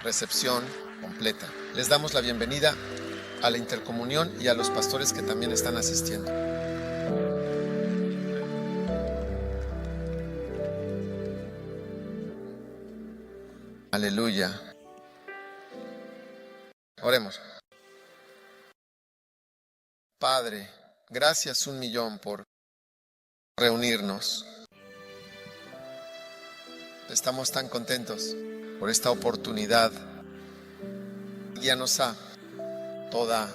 recepción completa. Les damos la bienvenida a la intercomunión y a los pastores que también están asistiendo. Aleluya. Oremos. Padre, gracias 1.000.000 por reunirnos. Estamos tan contentos por esta oportunidad. Guíanos a toda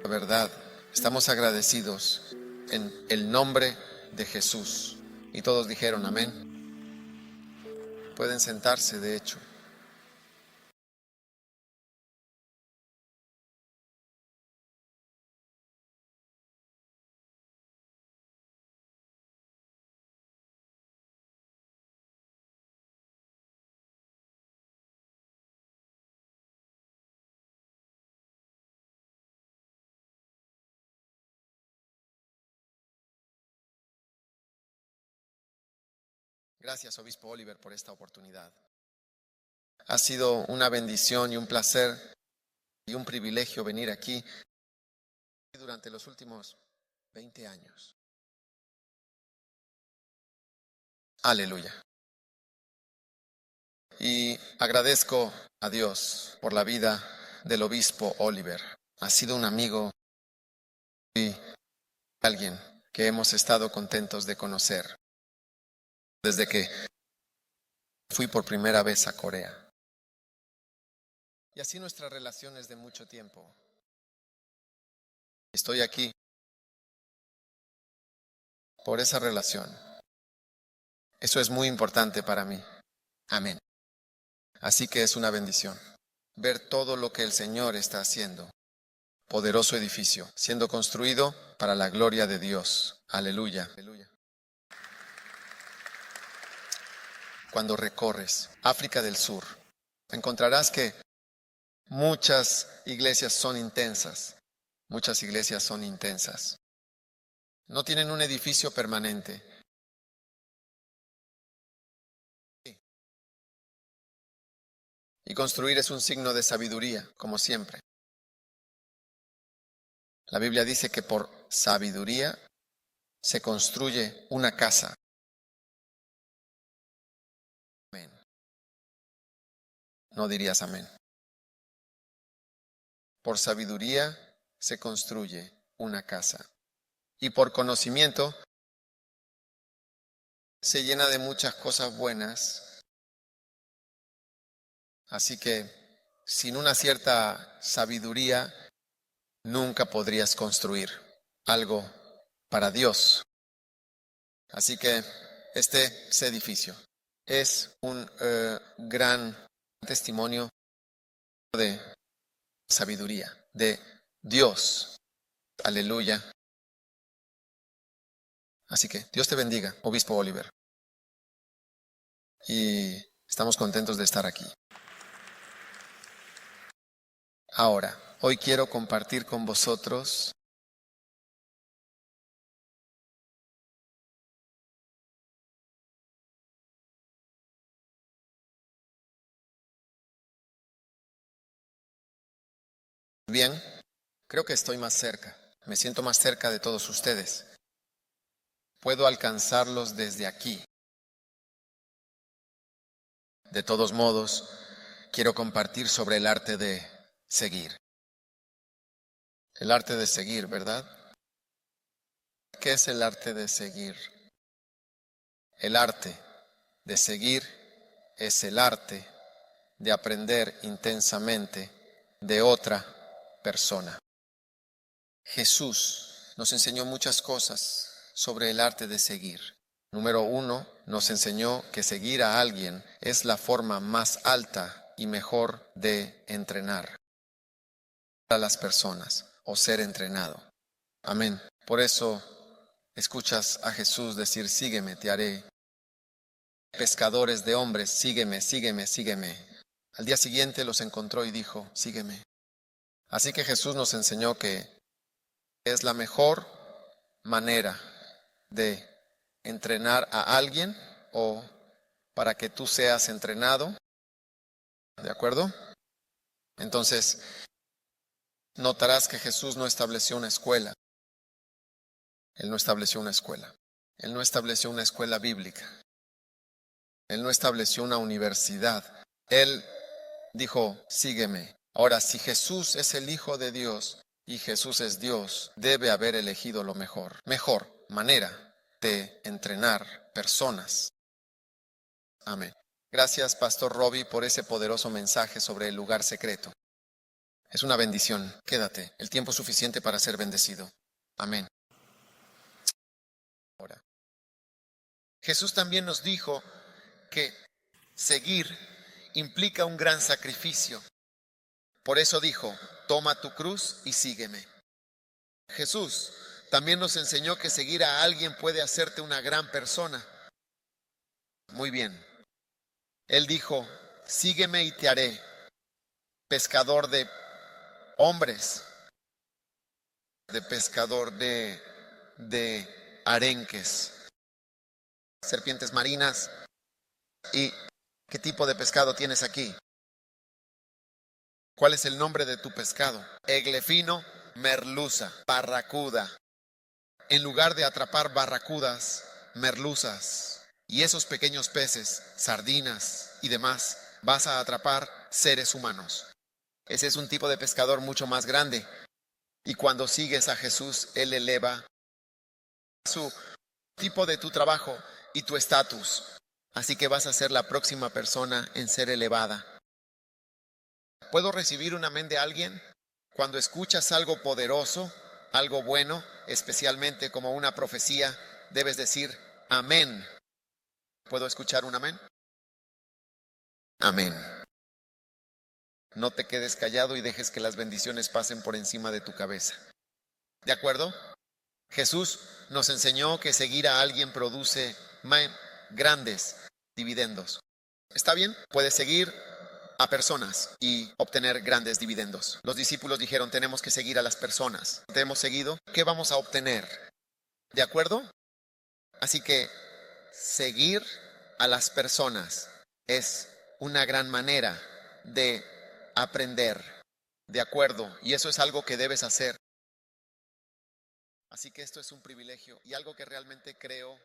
la verdad. Estamos agradecidos en el nombre de Jesús. Y todos dijeron amén. Pueden sentarse, de hecho. Gracias, Obispo Oliver, por esta oportunidad. Ha sido una bendición y un placer y un privilegio venir aquí durante los últimos 20 años. Aleluya. Y agradezco a Dios por la vida del Obispo Oliver. Ha sido un amigo y alguien que hemos estado contentos de conocer desde que fui por primera vez a Corea. Y así nuestra relación es de mucho tiempo. Estoy aquí por esa relación. Eso es muy importante para mí. Amén. Así que es una bendición ver todo lo que el Señor está haciendo. Poderoso edificio, siendo construido para la gloria de Dios. Aleluya. Aleluya. Cuando recorres África del Sur, encontrarás que muchas iglesias son intensas. Muchas iglesias son intensas. No tienen un edificio permanente. Y construir es un signo de sabiduría, como siempre. La Biblia dice que por sabiduría se construye una casa. Amén. No dirías amén. Por sabiduría se construye una casa. Y por conocimiento se llena de muchas cosas buenas. Así que sin una cierta sabiduría nunca podrías construir algo para Dios. Así que este edificio es un gran testimonio de sabiduría, de Dios. Aleluya. Así que Dios te bendiga, Obispo Oliver. Y estamos contentos de estar aquí. Ahora, hoy quiero compartir con vosotros bien. Creo que estoy más cerca. Me siento más cerca de todos ustedes. Puedo alcanzarlos desde aquí. De todos modos, quiero compartir sobre el arte de seguir. El arte de seguir, ¿verdad? ¿Qué es el arte de seguir? El arte de seguir es el arte de aprender intensamente de otra persona. Jesús nos enseñó muchas cosas sobre el arte de seguir. Número 1, nos enseñó que seguir a alguien es la forma más alta y mejor de entrenar a las personas o ser entrenado. Amén. Por eso escuchas a Jesús decir, sígueme, te haré pescadores de hombres, sígueme, sígueme, sígueme. Al día siguiente los encontró y dijo, sígueme. Así que Jesús nos enseñó que es la mejor manera de entrenar a alguien o para que tú seas entrenado, ¿de acuerdo? Entonces, notarás que Jesús no estableció una escuela. Él no estableció una escuela. Él no estableció una escuela bíblica. Él no estableció una universidad. Él dijo, sígueme. Ahora, si Jesús es el Hijo de Dios y Jesús es Dios, debe haber elegido lo mejor. Mejor manera de entrenar personas. Amén. Gracias, Pastor Robbie, por ese poderoso mensaje sobre el lugar secreto. Es una bendición. Quédate. El tiempo suficiente para ser bendecido. Amén. Ahora, Jesús también nos dijo que seguir implica un gran sacrificio. Por eso dijo, toma tu cruz y sígueme. Jesús también nos enseñó que seguir a alguien puede hacerte una gran persona. Muy bien. Él dijo, sígueme y te haré pescador de hombres, de pescador de arenques, serpientes marinas. ¿Y qué tipo de pescado tienes aquí? ¿Cuál es el nombre de tu pescado? Eglefino, merluza, barracuda. En lugar de atrapar barracudas, merluzas y esos pequeños peces, sardinas y demás, vas a atrapar seres humanos. Ese es un tipo de pescador mucho más grande. Y cuando sigues a Jesús, Él eleva su tipo de tu trabajo y tu estatus. Así que vas a ser la próxima persona en ser elevada. ¿Puedo recibir un amén de alguien? Cuando escuchas algo poderoso, algo bueno, especialmente como una profecía, debes decir amén. ¿Puedo escuchar un amén? Amén. No te quedes callado y dejes que las bendiciones pasen por encima de tu cabeza. ¿De acuerdo? Jesús nos enseñó que seguir a alguien produce grandes dividendos. ¿Está bien? Puedes seguir a personas y obtener grandes dividendos. Los discípulos dijeron, tenemos que seguir a las personas. ¿Te hemos seguido? ¿Qué vamos a obtener? ¿De acuerdo? Así que seguir a las personas es una gran manera de aprender. ¿De acuerdo? Y eso es algo que debes hacer. Así que esto es un privilegio y algo que realmente creo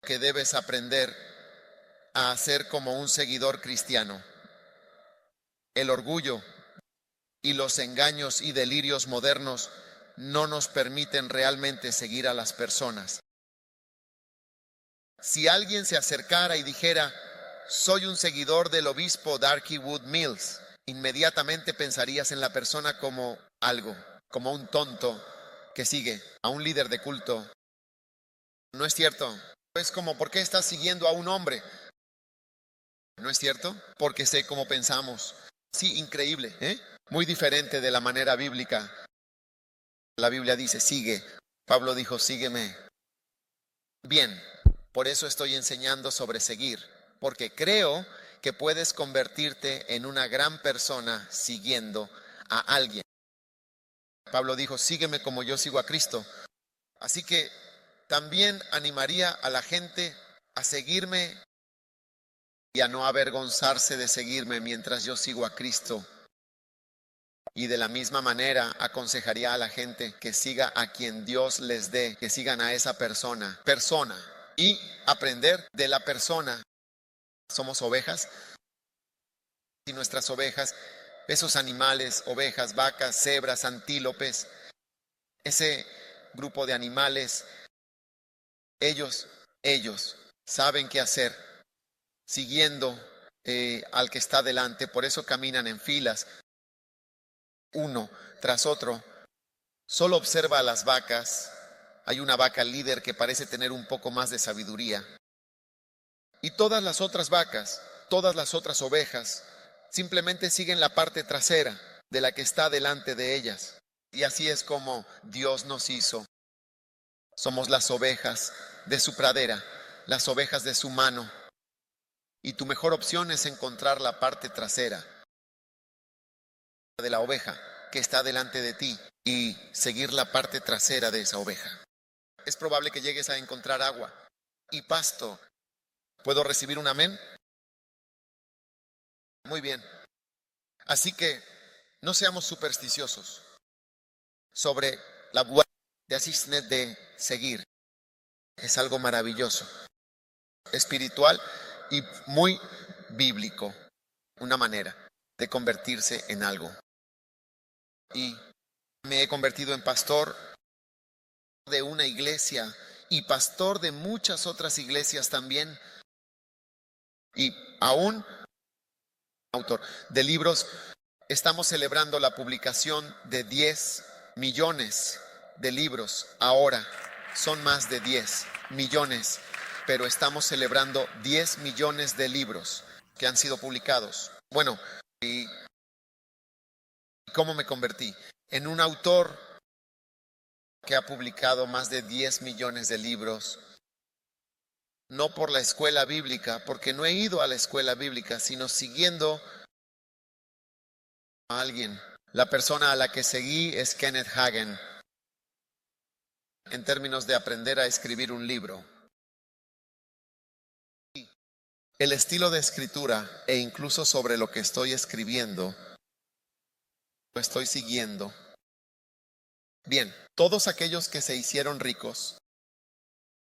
que debes aprender a hacer como un seguidor cristiano. El orgullo y los engaños y delirios modernos no nos permiten realmente seguir a las personas. Si alguien se acercara y dijera, soy un seguidor del obispo Darky Wood Mills, inmediatamente pensarías en la persona como algo, como un tonto que sigue a un líder de culto. ¿No es cierto? Es como, ¿por qué estás siguiendo a un hombre? ¿No es cierto? Porque sé cómo pensamos. Sí, increíble, ¿eh? Muy diferente de la manera bíblica. La Biblia dice, sigue. Pablo dijo, sígueme. Bien, por eso estoy enseñando sobre seguir, porque creo que puedes convertirte en una gran persona siguiendo a alguien. Pablo dijo, sígueme como yo sigo a Cristo. Así que también animaría a la gente a seguirme y a no avergonzarse de seguirme mientras yo sigo a Cristo. Y de la misma manera aconsejaría a la gente que siga a quien Dios les dé, que sigan a esa persona, y aprender de la persona. Somos ovejas y nuestras ovejas, esos animales, ovejas, vacas, cebras, antílopes, ese grupo de animales, ellos saben qué hacer siguiendo al que está delante, por eso caminan en filas, uno tras otro. Solo observa a las vacas. Hay una vaca líder que parece tener un poco más de sabiduría. Y todas las otras vacas, todas las otras ovejas, simplemente siguen la parte trasera de la que está delante de ellas. Y así es como Dios nos hizo. Somos las ovejas de su pradera, las ovejas de su mano. Y tu mejor opción es encontrar la parte trasera de la oveja que está delante de ti y seguir la parte trasera de esa oveja. Es probable que llegues a encontrar agua y pasto. ¿Puedo recibir un amén? Muy bien. Así que no seamos supersticiosos sobre la buena de Asisnet de seguir. Es algo maravilloso, espiritual y muy bíblico. Una manera de convertirse en algo. Y me he convertido en pastor de una iglesia y pastor de muchas otras iglesias también. Y aún autor de libros. Estamos celebrando la publicación de 10 millones de libros. Ahora son más de 10 millones, pero estamos celebrando 10 millones de libros que han sido publicados. Bueno, ¿y cómo me convertí? En un autor que ha publicado más de 10 millones de libros. No por la escuela bíblica, porque no he ido a la escuela bíblica, sino siguiendo a alguien. La persona a la que seguí es Kenneth Hagin, en términos de aprender a escribir un libro. El estilo de escritura e incluso sobre lo que estoy escribiendo, lo estoy siguiendo. Bien, todos aquellos que se hicieron ricos,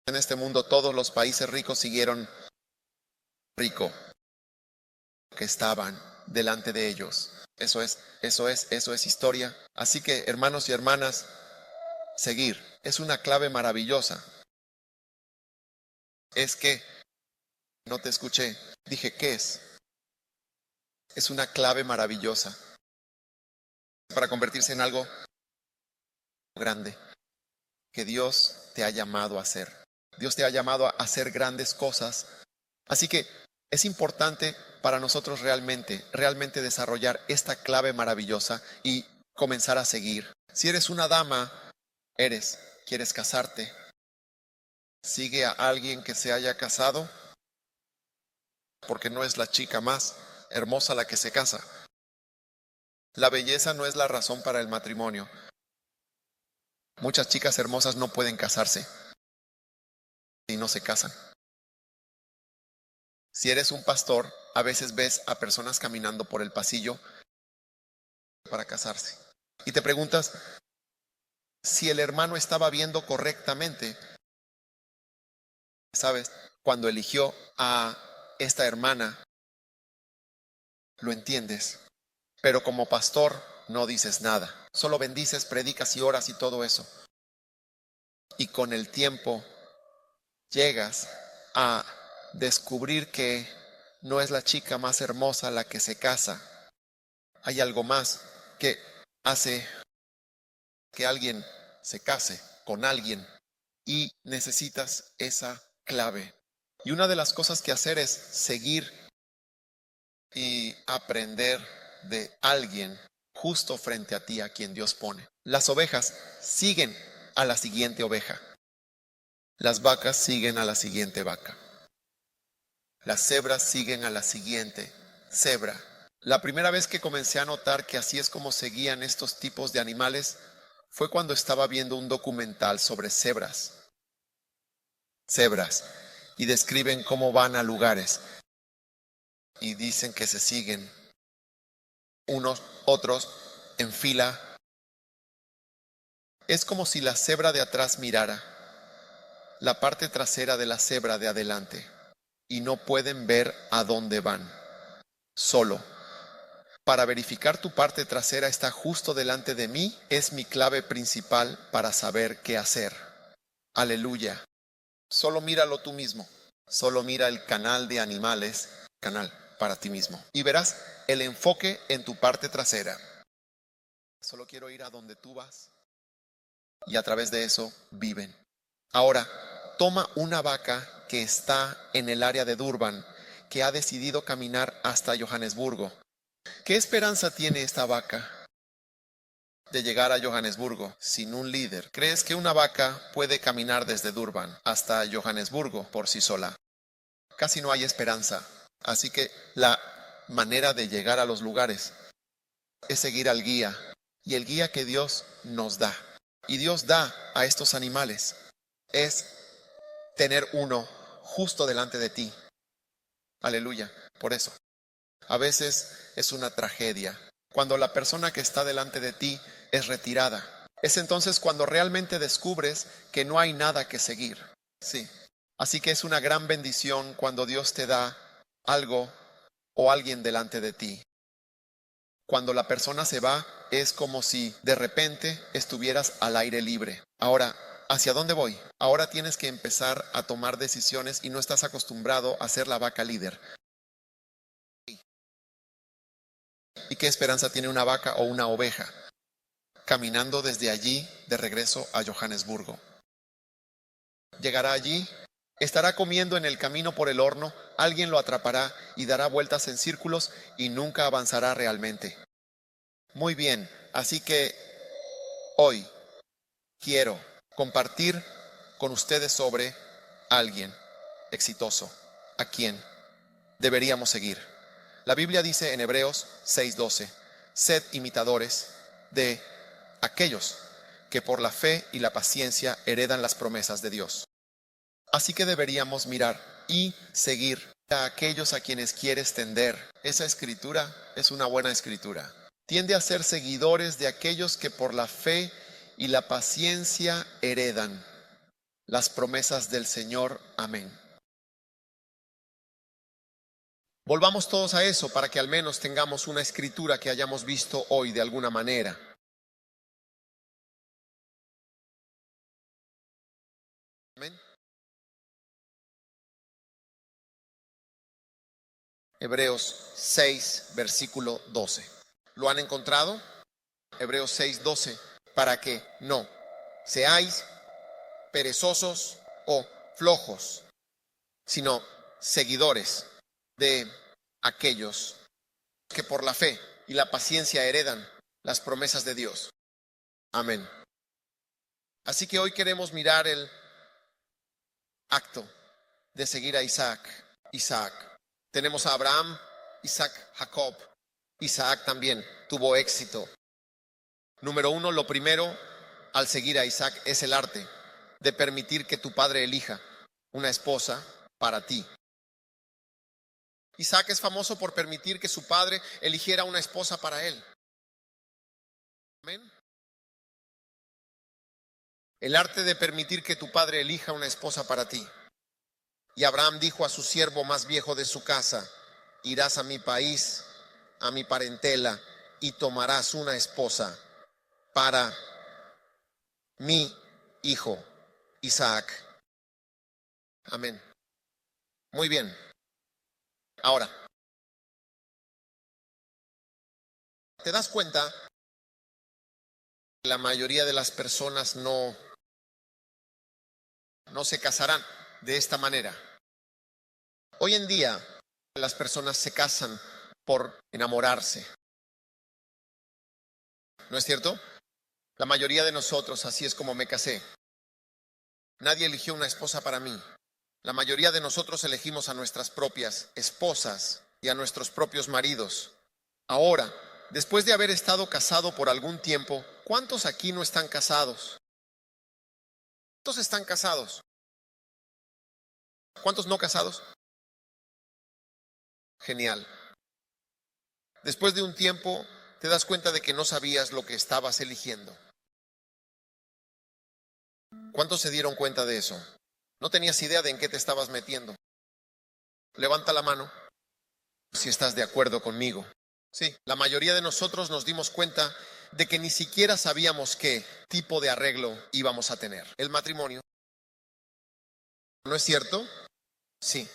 en este mundo todos los países ricos siguieron rico que estaban delante de ellos. Eso es historia. Así que, hermanos y hermanas, seguir es una clave maravillosa. Es que, no te escuché, dije, ¿qué es? Es una clave maravillosa para convertirse en algo grande que Dios te ha llamado a hacer. Dios te ha llamado a hacer grandes cosas. Así que es importante para nosotros realmente desarrollar esta clave maravillosa y comenzar a seguir. Si eres una dama, quieres casarte, sigue a alguien que se haya casado, porque no es la chica más hermosa la que se casa. La belleza no es la razón para el matrimonio. Muchas chicas hermosas no pueden casarse y no se casan. Si eres un pastor, a veces ves a personas caminando por el pasillo para casarse. Y te preguntas si el hermano estaba viendo correctamente. ¿Sabes? Cuando eligió a esta hermana, lo entiendes. Pero como pastor no dices nada. Solo bendices, predicas y oras y todo eso. Y con el tiempo llegas a descubrir que no es la chica más hermosa la que se casa. Hay algo más que hace que alguien se case con alguien y necesitas esa clave. Y una de las cosas que hacer es seguir y aprender de alguien justo frente a ti, a quien Dios pone. Las ovejas siguen a la siguiente oveja. Las vacas siguen a la siguiente vaca. Las cebras siguen a la siguiente cebra. La primera vez que comencé a notar que así es como seguían estos tipos de animales fue cuando estaba viendo un documental sobre cebras. Y describen cómo van a lugares y dicen que se siguen unos otros en fila. Es como si la cebra de atrás mirara la parte trasera de la cebra de adelante y no pueden ver a dónde van. Solo para verificar tu parte trasera está justo delante de mí es mi clave principal para saber qué hacer. Aleluya. Solo míralo tú mismo. Solo mira el canal de animales, canal para ti mismo. Y verás el enfoque en tu parte trasera. Solo quiero ir a donde tú vas. Y a través de eso viven. Ahora, toma una vaca que está en el área de Durban, que ha decidido caminar hasta Johannesburgo. ¿Qué esperanza tiene esta vaca de llegar a Johannesburgo sin un líder? ¿Crees que una vaca puede caminar desde Durban hasta Johannesburgo por sí sola? Casi no hay esperanza. Así que la manera de llegar a los lugares es seguir al guía y el guía que Dios nos da. Y Dios da a estos animales es tener uno justo delante de ti. Aleluya. Por eso, A veces es una tragedia. Cuando la persona que está delante de ti es retirada. Es entonces cuando realmente descubres que no hay nada que seguir. Sí. Así que es una gran bendición cuando Dios te da algo o alguien delante de ti. Cuando la persona se va, es como si de repente estuvieras al aire libre. Ahora, ¿hacia dónde voy? Ahora tienes que empezar a tomar decisiones y no estás acostumbrado a ser la vaca líder. ¿Y qué esperanza tiene una vaca o una oveja? Caminando desde allí de regreso a Johannesburgo. Llegará allí, estará comiendo en el camino por el horno, alguien lo atrapará y dará vueltas en círculos y nunca avanzará realmente. Muy bien, así que hoy quiero compartir con ustedes sobre alguien exitoso, a quien deberíamos seguir. La Biblia dice en Hebreos 6:12, sed imitadores de aquellos que por la fe y la paciencia heredan las promesas de Dios. Así que deberíamos mirar y seguir a aquellos a quienes quieres tender. Esa escritura es una buena escritura. Tiende a ser seguidores de aquellos que por la fe y la paciencia heredan las promesas del Señor. Amén. Volvamos todos a eso para que al menos tengamos una escritura que hayamos visto hoy de alguna manera. Amén. Hebreos 6, versículo 12. ¿Lo han encontrado? Hebreos 6, 12. Para que no seáis perezosos o flojos, sino seguidores de aquellos que por la fe y la paciencia heredan las promesas de Dios. Amén. Así que hoy queremos mirar el acto de seguir a Isaac. Tenemos a Abraham, Isaac, Jacob. Isaac también tuvo éxito. Número uno, lo primero al seguir a Isaac es el arte de permitir que tu padre elija una esposa para ti. Isaac es famoso por permitir que su padre eligiera una esposa para él. Amén. El arte de permitir que tu padre elija una esposa para ti. Y Abraham dijo a su siervo más viejo de su casa, irás a mi país, a mi parentela, y tomarás una esposa para mi hijo Isaac. Amén. Muy bien. Ahora, ¿te das cuenta? La mayoría de las personas no se casarán de esta manera. Hoy en día, las personas se casan por enamorarse. ¿No es cierto? La mayoría de nosotros, así es como me casé. Nadie eligió una esposa para mí. La mayoría de nosotros elegimos a nuestras propias esposas y a nuestros propios maridos. Ahora, después de haber estado casado por algún tiempo, ¿cuántos aquí no están casados? ¿Cuántos están casados? ¿Cuántos no casados? Genial. Después de un tiempo, te das cuenta de que no sabías lo que estabas eligiendo. ¿Cuántos se dieron cuenta de eso? No tenías idea de en qué te estabas metiendo. Levanta la mano si estás de acuerdo conmigo. Sí, la mayoría de nosotros nos dimos cuenta de que ni siquiera sabíamos qué tipo de arreglo íbamos a tener. El matrimonio. ¿No es cierto? Sí.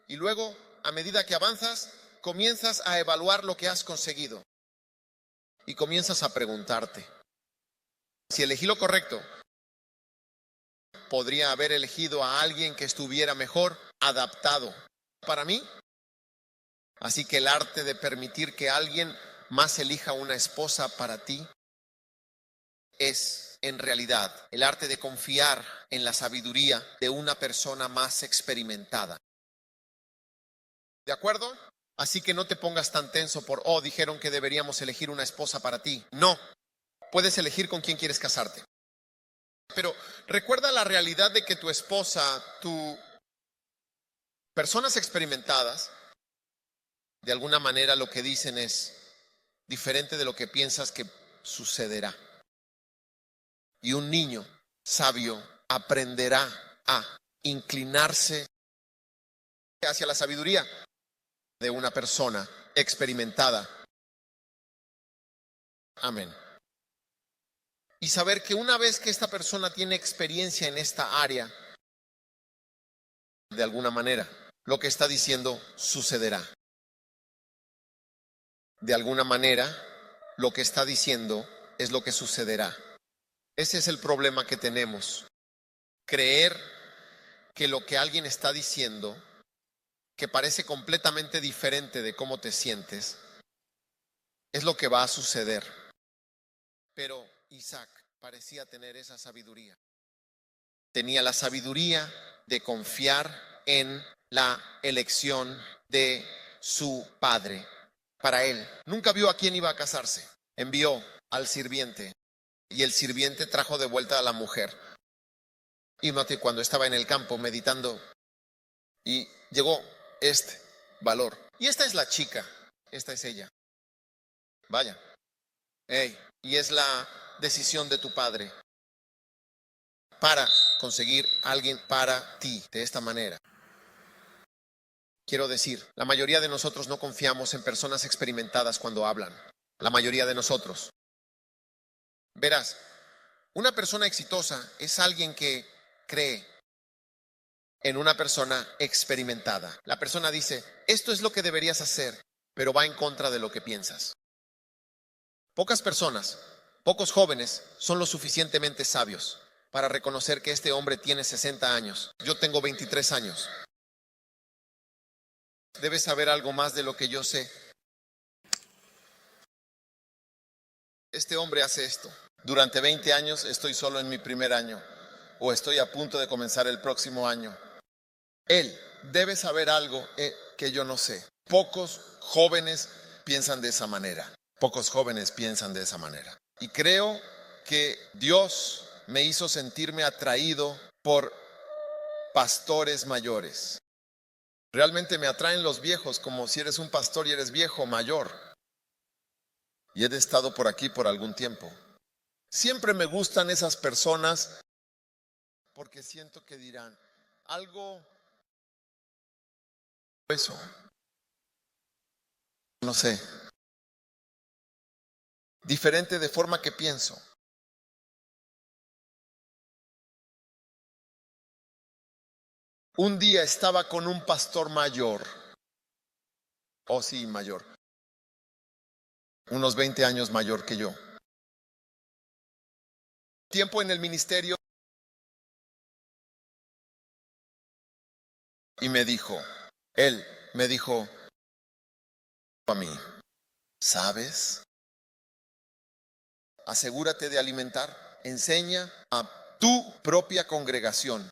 Y luego, a medida que avanzas, comienzas a evaluar lo que has conseguido. Y comienzas a preguntarte, si elegí lo correcto, podría haber elegido a alguien que estuviera mejor adaptado para mí. Así que el arte de permitir que alguien más elija una esposa para ti es, en realidad, el arte de confiar en la sabiduría de una persona más experimentada. ¿De acuerdo? Así que no te pongas tan tenso por, dijeron que deberíamos elegir una esposa para ti. No, puedes elegir con quién quieres casarte. Pero recuerda la realidad de que tu esposa, personas experimentadas, de alguna manera lo que dicen es diferente de lo que piensas que sucederá. Y un niño sabio aprenderá a inclinarse hacia la sabiduría de una persona experimentada. Amén. Y saber que una vez que esta persona tiene experiencia en esta área, de alguna manera, lo que está diciendo sucederá. De alguna manera, lo que está diciendo es lo que sucederá. Ese es el problema que tenemos. Creer que lo que alguien está diciendo, que parece completamente diferente de cómo te sientes, es lo que va a suceder. Pero Isaac parecía tener esa sabiduría. Tenía la sabiduría de confiar en la elección de su padre para él. Nunca vio a quién iba a casarse. Envió al sirviente y el sirviente trajo de vuelta a la mujer. Y noté cuando estaba en el campo meditando y llegó este valor. Y esta es la chica, esta es ella. Vaya. Y es la decisión de tu padre para conseguir a alguien para ti de esta manera. Quiero decir, la mayoría de nosotros no confiamos en personas experimentadas cuando hablan. La mayoría de nosotros. Verás, una persona exitosa es alguien que cree en una persona experimentada. La persona dice, esto es lo que deberías hacer, pero va en contra de lo que piensas. Pocas personas, pocos jóvenes son lo suficientemente sabios para reconocer que este hombre tiene 60 años. Yo tengo 23 años. Debes saber algo más de lo que yo sé. Este hombre hace esto. Durante 20 años estoy solo en mi primer año, o estoy a punto de comenzar el próximo año. Él debe saber algo que yo no sé. Pocos jóvenes piensan de esa manera. Pocos jóvenes piensan de esa manera. Y creo que Dios me hizo sentirme atraído por pastores mayores. Realmente me atraen los viejos, como si eres un pastor y eres viejo, mayor. Y he estado por aquí por algún tiempo. Siempre me gustan esas personas porque siento que dirán algo. Eso. No sé. Diferente de forma que pienso. Un día estaba con un pastor mayor. Oh, sí, mayor. Unos 20 años mayor que yo. Tiempo en el ministerio. Y él me dijo a mí, ¿sabes? Asegúrate de alimentar, enseña a tu propia congregación.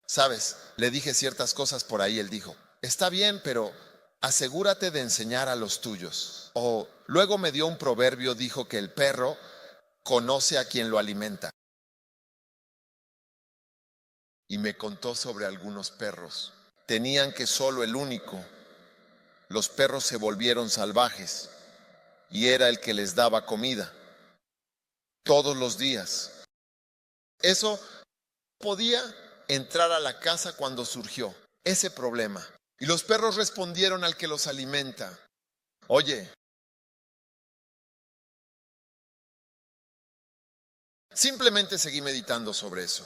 ¿Sabes? Le dije ciertas cosas por ahí, él dijo, está bien, pero asegúrate de enseñar a los tuyos. O luego me dio un proverbio, dijo que el perro conoce a quien lo alimenta. Y me contó sobre algunos perros. Tenían que solo el único. Los perros se volvieron salvajes y era el que les daba comida todos los días. Eso podía entrar a la casa cuando surgió ese problema. Y los perros respondieron al que los alimenta. Oye, simplemente seguí meditando sobre eso.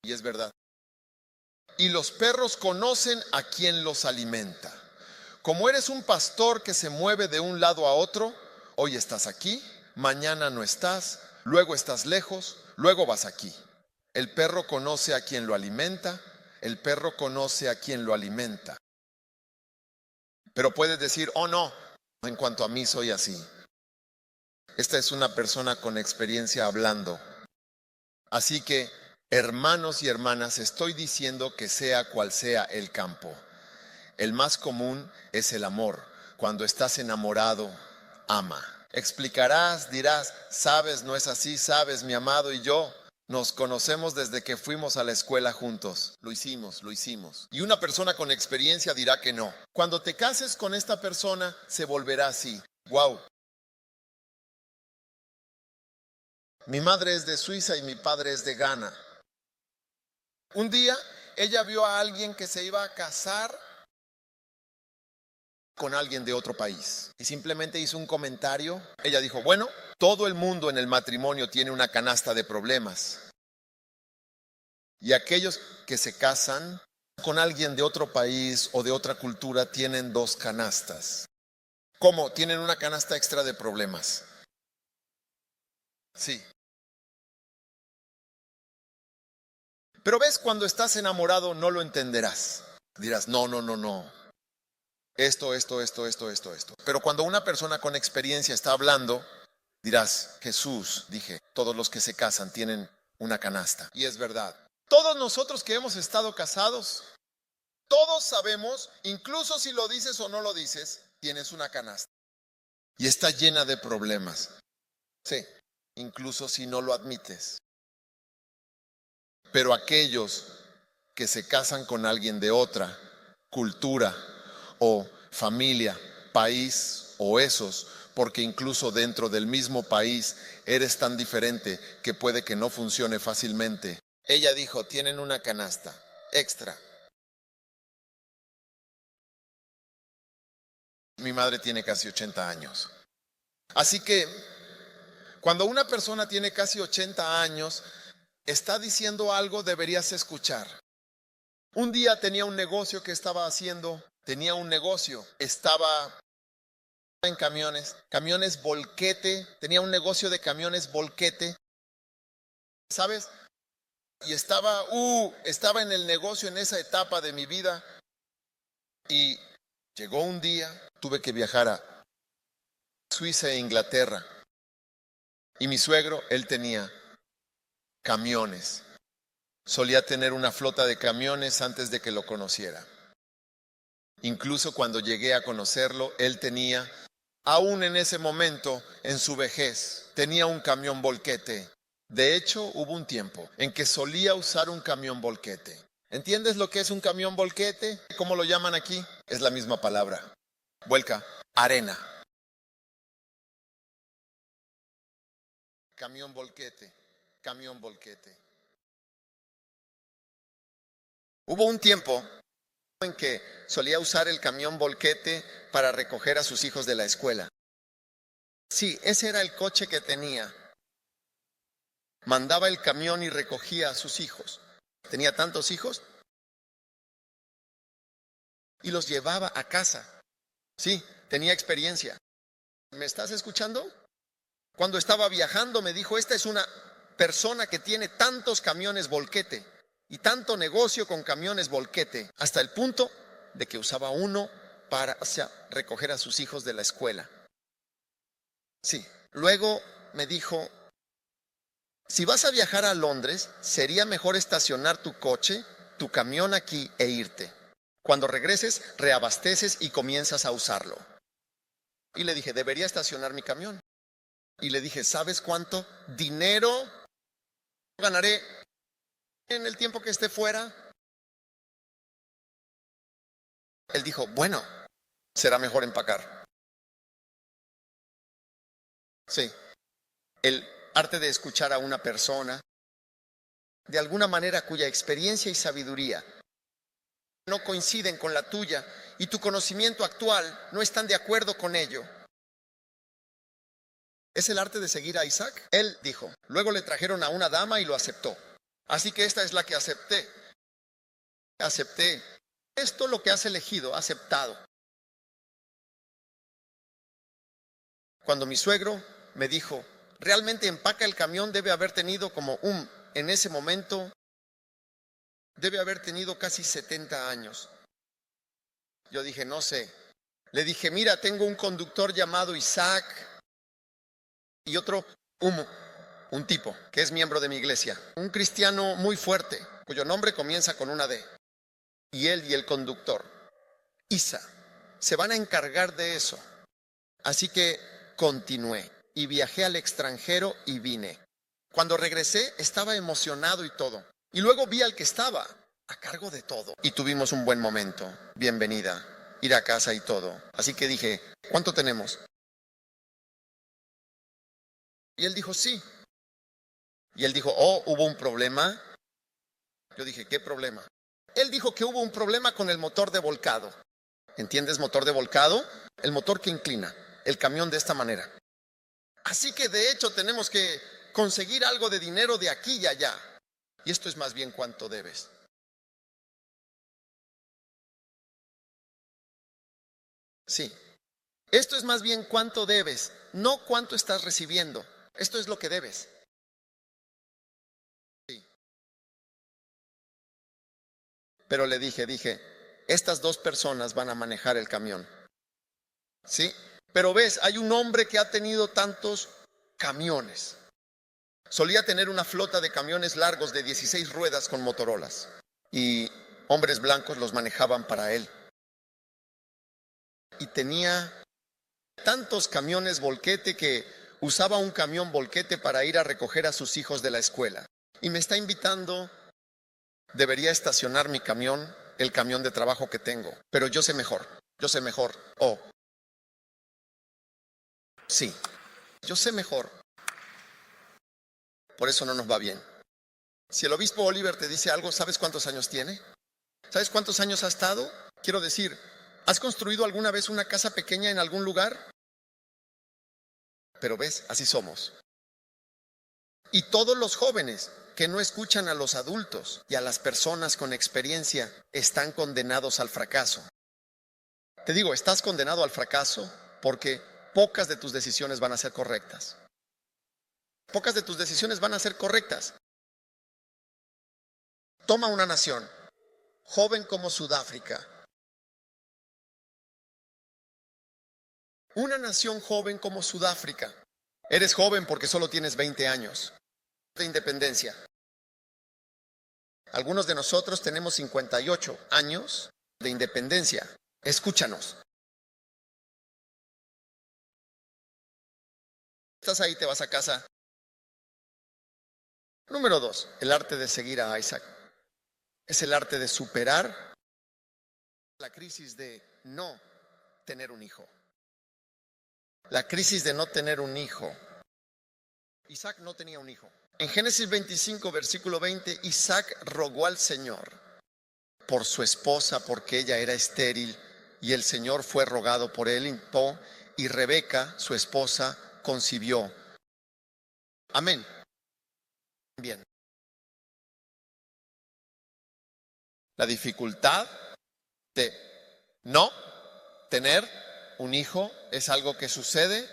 Y es verdad. Y los perros conocen a quien los alimenta. Como eres un pastor que se mueve de un lado a otro, hoy estás aquí, mañana no estás, luego estás lejos, luego vas aquí. El perro conoce a quien lo alimenta, el perro conoce a quien lo alimenta. Pero puedes decir, oh no, en cuanto a mí soy así. Esta es una persona con experiencia hablando. Así que, hermanos y hermanas, estoy diciendo que sea cual sea el campo. El más común es el amor. Cuando estás enamorado, ama. Explicarás, dirás, sabes, no es así, sabes, mi amado y yo. Nos conocemos desde que fuimos a la escuela juntos. Lo hicimos, lo hicimos. Y una persona con experiencia dirá que no. Cuando te cases con esta persona, se volverá así. Wow. Mi madre es de Suiza y mi padre es de Ghana. Un día, ella vio a alguien que se iba a casar con alguien de otro país. Y simplemente hizo un comentario. Ella dijo, bueno, todo el mundo en el matrimonio tiene una canasta de problemas. Y aquellos que se casan con alguien de otro país o de otra cultura tienen dos canastas. ¿Cómo? Tienen una canasta extra de problemas. Sí. Pero ves, cuando estás enamorado no lo entenderás. Dirás, no. Esto. Pero cuando una persona con experiencia está hablando, dirás, Jesús, dije, todos los que se casan tienen una canasta. Y es verdad. Todos nosotros que hemos estado casados, todos sabemos, incluso si lo dices o no lo dices, tienes una canasta. Y está llena de problemas. Sí, incluso si no lo admites. Pero aquellos que se casan con alguien de otra cultura o familia, país o esos, porque incluso dentro del mismo país eres tan diferente que puede que no funcione fácilmente. Ella dijo, tienen una canasta extra. Mi madre tiene casi 80 años. Así que cuando una persona tiene casi 80 años, está diciendo algo, deberías escuchar. Un día tenía un negocio que estaba haciendo, estaba en camiones volquete, tenía un negocio de camiones volquete, ¿sabes? Y estaba en el negocio en esa etapa de mi vida y llegó un día, tuve que viajar a Suiza e Inglaterra y mi suegro, él tenía camiones. Solía tener una flota de camiones antes de que lo conociera. Incluso cuando llegué a conocerlo, él tenía, aún en ese momento, en su vejez, tenía un camión volquete. De hecho, hubo un tiempo en que solía usar un camión volquete. ¿Entiendes lo que es un camión volquete? ¿Cómo lo llaman aquí? Es la misma palabra. Vuelca, arena. Camión volquete, camión volquete. Hubo un tiempo en que solía usar el camión volquete para recoger a sus hijos de la escuela. Sí, ese era el coche que tenía. Mandaba el camión y recogía a sus hijos. Tenía tantos hijos y los llevaba a casa. Sí, tenía experiencia. ¿Me estás escuchando? Cuando estaba viajando me dijo, esta es una persona que tiene tantos camiones volquete y tanto negocio con camiones volquete, hasta el punto de que usaba uno para recoger a sus hijos de la escuela. Sí, luego me dijo, si vas a viajar a Londres, sería mejor estacionar tu coche, tu camión aquí e irte. Cuando regreses, reabasteces y comienzas a usarlo. Y le dije, debería estacionar mi camión. Y le dije, ¿sabes cuánto dinero ganaré en el tiempo que esté fuera? Él dijo, bueno, será mejor empacar. Sí, el arte de escuchar a una persona, de alguna manera cuya experiencia y sabiduría no coinciden con la tuya y tu conocimiento actual no están de acuerdo con ello. ¿Es el arte de seguir a Isaac? Él dijo, luego le trajeron a una dama y lo aceptó. Así que esta es la que acepté. Acepté. Esto lo que has elegido, aceptado. Cuando mi suegro me dijo, realmente empaca el camión, debe haber tenido en ese momento, debe haber tenido casi 70 años. Yo dije, no sé. Le dije, mira, tengo un conductor llamado Isaac y otro, un tipo que es miembro de mi iglesia, un cristiano muy fuerte, cuyo nombre comienza con una D. Y él y el conductor, Isa, se van a encargar de eso. Así que continué y viajé al extranjero y vine. Cuando regresé estaba emocionado y todo. Y luego vi al que estaba a cargo de todo. Y tuvimos un buen momento. Bienvenida. Ir a casa y todo. Así que dije, ¿cuánto tenemos? Y él dijo, sí. Y él dijo, oh, ¿hubo un problema? Yo dije, ¿qué problema? Él dijo que hubo un problema con el motor de volcado. ¿Entiendes motor de volcado? El motor que inclina el camión de esta manera. Así que de hecho tenemos que conseguir algo de dinero de aquí y allá. Y esto es más bien cuánto debes. Sí. Esto es más bien cuánto debes, no cuánto estás recibiendo. Esto es lo que debes. Sí. Pero le dije, estas dos personas van a manejar el camión. Sí. Pero ves, hay un hombre que ha tenido tantos camiones. Solía tener una flota de camiones largos de 16 ruedas con Motorolas. Y hombres blancos los manejaban para él. Y tenía tantos camiones volquete que usaba un camión volquete para ir a recoger a sus hijos de la escuela. Y me está invitando, debería estacionar mi camión, el camión de trabajo que tengo. Pero yo sé mejor. Oh, sí, yo sé mejor. Por eso no nos va bien. Si el obispo Oliver te dice algo, ¿sabes cuántos años tiene? ¿Sabes cuántos años ha estado? Quiero decir, ¿has construido alguna vez una casa pequeña en algún lugar? Pero ves, así somos. Y todos los jóvenes que no escuchan a los adultos y a las personas con experiencia están condenados al fracaso. Te digo, estás condenado al fracaso porque pocas de tus decisiones van a ser correctas. Pocas de tus decisiones van a ser correctas. Toma una nación, joven como Sudáfrica. Una nación joven como Sudáfrica. Eres joven porque solo tienes 20 años de independencia. Algunos de nosotros tenemos 58 años de independencia. Escúchanos. Estás ahí, te vas a casa. Número 2, el arte de seguir a Isaac. Es el arte de superar la crisis de no tener un hijo. La crisis de no tener un hijo. Isaac no tenía un hijo. En Génesis 25, versículo 20, Isaac rogó al Señor por su esposa porque ella era estéril y el Señor fue rogado por él y Rebeca, su esposa, concibió. Amén. Bien. La dificultad de no tener un hijo es algo que sucede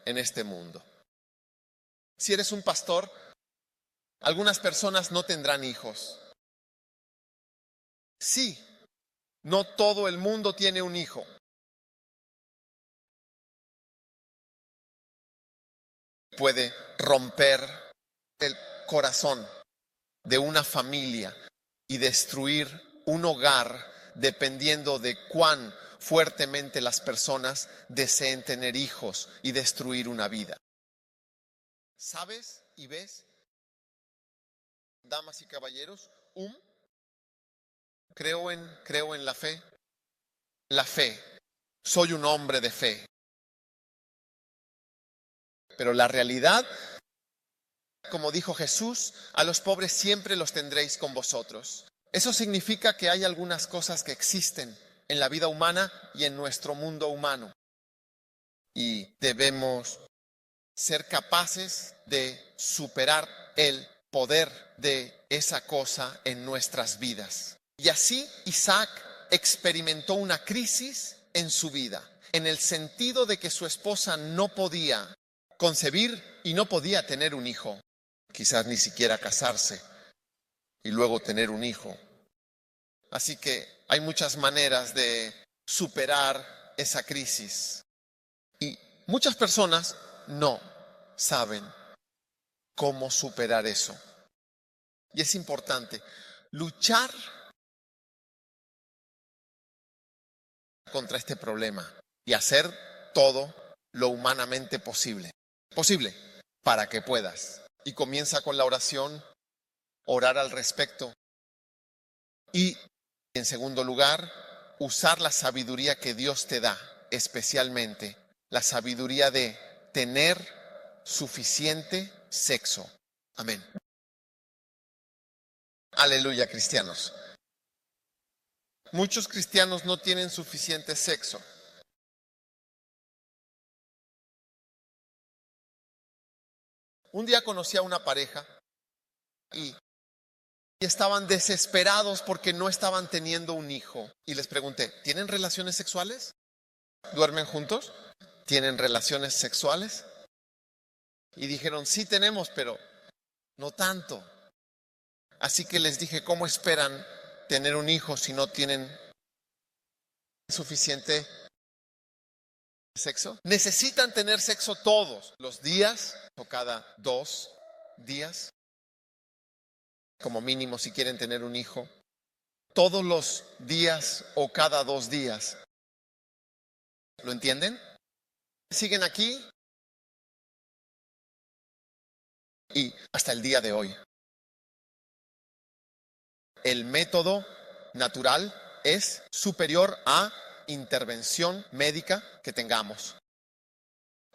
en este mundo. Si eres un pastor, algunas personas no tendrán hijos. Sí, no todo el mundo tiene un hijo. Puede romper el corazón de una familia y destruir un hogar dependiendo de cuán fuertemente las personas deseen tener hijos y destruir una vida. ¿Sabes y ves, damas y caballeros? Creo en la fe. La fe. Soy un hombre de fe. Pero la realidad, como dijo Jesús, a los pobres siempre los tendréis con vosotros. Eso significa que hay algunas cosas que existen en la vida humana y en nuestro mundo humano. Y debemos ser capaces de superar el poder de esa cosa en nuestras vidas. Y así Isaac experimentó una crisis en su vida, en el sentido de que su esposa no podía concebir y no podía tener un hijo, quizás ni siquiera casarse y luego tener un hijo. Así que hay muchas maneras de superar esa crisis. Y muchas personas no saben cómo superar eso. Y es importante luchar contra este problema y hacer todo lo humanamente posible para que puedas Y comienza con la oración, orar al respecto. Y en segundo lugar, usar la sabiduría que Dios te da, especialmente la sabiduría de tener suficiente sexo. Amén. Aleluya, cristianos. Muchos cristianos no tienen suficiente sexo. Un día conocí a una pareja y estaban desesperados porque no estaban teniendo un hijo. Y les pregunté, ¿tienen relaciones sexuales? ¿Duermen juntos? ¿Tienen relaciones sexuales? Y dijeron, sí tenemos, pero no tanto. Así que les dije, ¿cómo esperan tener un hijo si no tienen suficiente sexo? Necesitan tener sexo todos los días o cada 2 días, como mínimo si quieren tener un hijo. Todos los días o cada 2 días. ¿Lo entienden? ¿Siguen aquí? Y hasta el día de hoy, el método natural es superior a intervención médica que tengamos.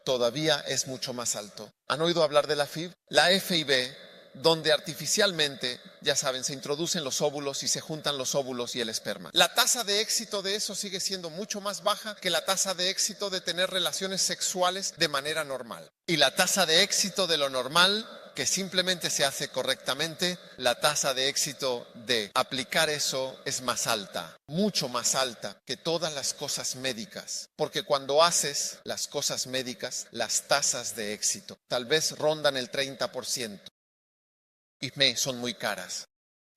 Todavía es mucho más alto. ¿Han oído hablar de la FIV? La FIV, donde artificialmente, ya saben, se introducen los óvulos y se juntan los óvulos y el esperma. La tasa de éxito de eso sigue siendo mucho más baja que la tasa de éxito de tener relaciones sexuales de manera normal. Y la tasa de éxito de lo normal, que simplemente se hace correctamente, la tasa de éxito de aplicar eso es más alta, mucho más alta que todas las cosas médicas. Porque cuando haces las cosas médicas, las tasas de éxito tal vez rondan el 30%. Y son muy caras.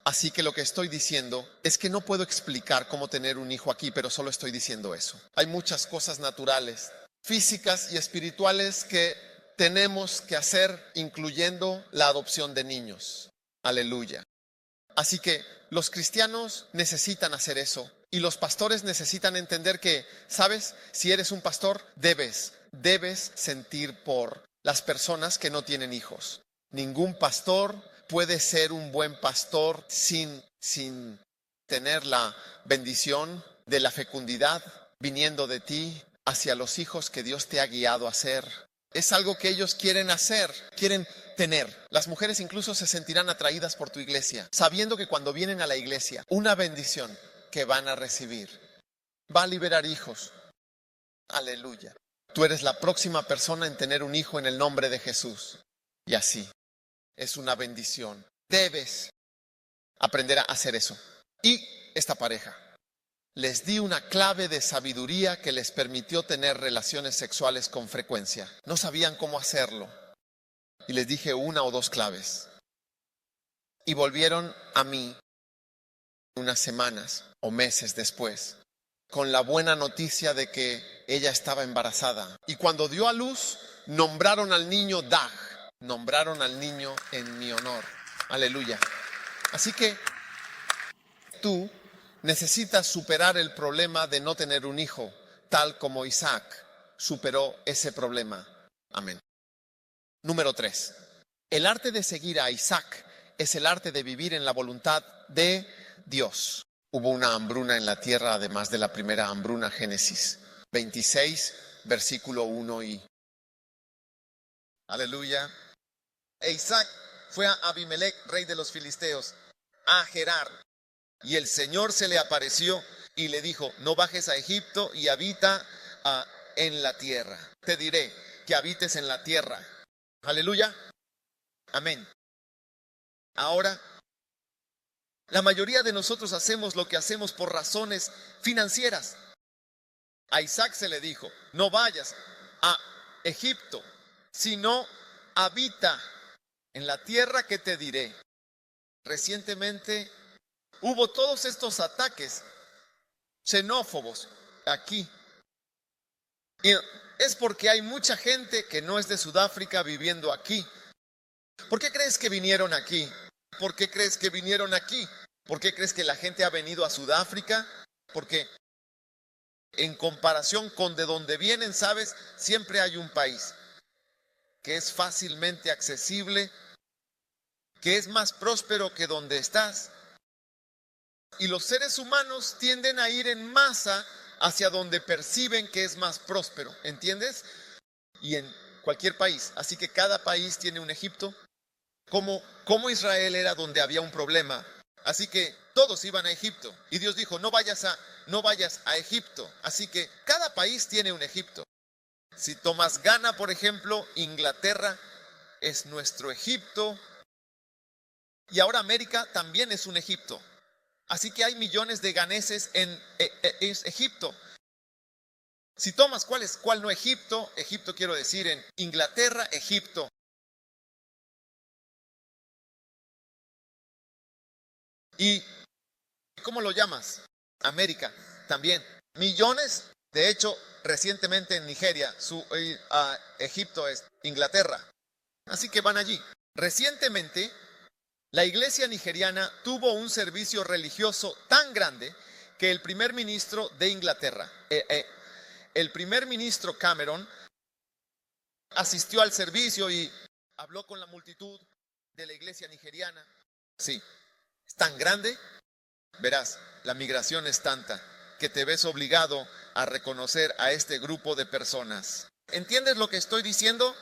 Así que lo que estoy diciendo es que no puedo explicar cómo tener un hijo aquí, pero solo estoy diciendo eso. Hay muchas cosas naturales, físicas y espirituales que tenemos que hacer, incluyendo la adopción de niños. Aleluya. Así que los cristianos necesitan hacer eso. Y los pastores necesitan entender que, ¿sabes? Si eres un pastor, debes sentir por las personas que no tienen hijos. Ningún pastor puede ser un buen pastor sin tener la bendición de la fecundidad viniendo de ti hacia los hijos que Dios te ha guiado a hacer. Es algo que ellos quieren hacer, quieren tener. Las mujeres incluso se sentirán atraídas por tu iglesia, sabiendo que cuando vienen a la iglesia, una bendición que van a recibir va a liberar hijos. Aleluya. Tú eres la próxima persona en tener un hijo en el nombre de Jesús. Y así. Es una bendición. Debes aprender a hacer eso. Y esta pareja, les di una clave de sabiduría que les permitió tener relaciones sexuales con frecuencia. No sabían cómo hacerlo. Y les dije 1 o 2 claves. Y volvieron a mí unas semanas o meses después con la buena noticia de que ella estaba embarazada. Y cuando dio a luz, nombraron al niño Dag. Nombraron al niño en mi honor. Aleluya. Así que tú necesitas superar el problema de no tener un hijo, tal como Isaac superó ese problema. Amén. Número 3. El arte de seguir a Isaac es el arte de vivir en la voluntad de Dios. Hubo una hambruna en la tierra, además de la primera hambruna, Génesis 26, versículo 1 y... Aleluya. E Isaac fue a Abimelech, rey de los filisteos, a Gerar. Y el Señor se le apareció y le dijo, no bajes a Egipto y habita en la tierra. Te diré que habites en la tierra. Aleluya. Amén. Ahora, la mayoría de nosotros hacemos lo que hacemos por razones financieras. A Isaac se le dijo, no vayas a Egipto, sino habita en la tierra que te diré. Recientemente hubo todos estos ataques xenófobos aquí. Y es porque hay mucha gente que no es de Sudáfrica viviendo aquí. ¿Por qué crees que vinieron aquí? ¿Por qué crees que vinieron aquí? ¿Por qué crees que la gente ha venido a Sudáfrica? Porque en comparación con de donde vienen, ¿sabes? Siempre hay un país que es fácilmente accesible que es más próspero que donde estás. Y los seres humanos tienden a ir en masa hacia donde perciben que es más próspero, ¿entiendes? Y en cualquier país. Así que cada país tiene un Egipto. Como Israel era donde había un problema. Así que todos iban a Egipto. Y Dios dijo, no vayas a Egipto. Así que cada país tiene un Egipto. Si tomas Ghana, por ejemplo, Inglaterra es nuestro Egipto. Y ahora América también es un Egipto. Así que hay millones de ganeses en Egipto. Si tomas cuál no Egipto, Egipto quiero decir en Inglaterra, Egipto. ¿Y cómo lo llamas? América también. Millones, de hecho, recientemente en Nigeria, Egipto es Inglaterra. Así que van allí. Recientemente, la iglesia nigeriana tuvo un servicio religioso tan grande que el primer ministro de Inglaterra, el primer ministro Cameron, asistió al servicio y habló con la multitud de la iglesia nigeriana. Sí, es tan grande, verás, la migración es tanta que te ves obligado a reconocer a este grupo de personas. ¿Entiendes lo que estoy diciendo?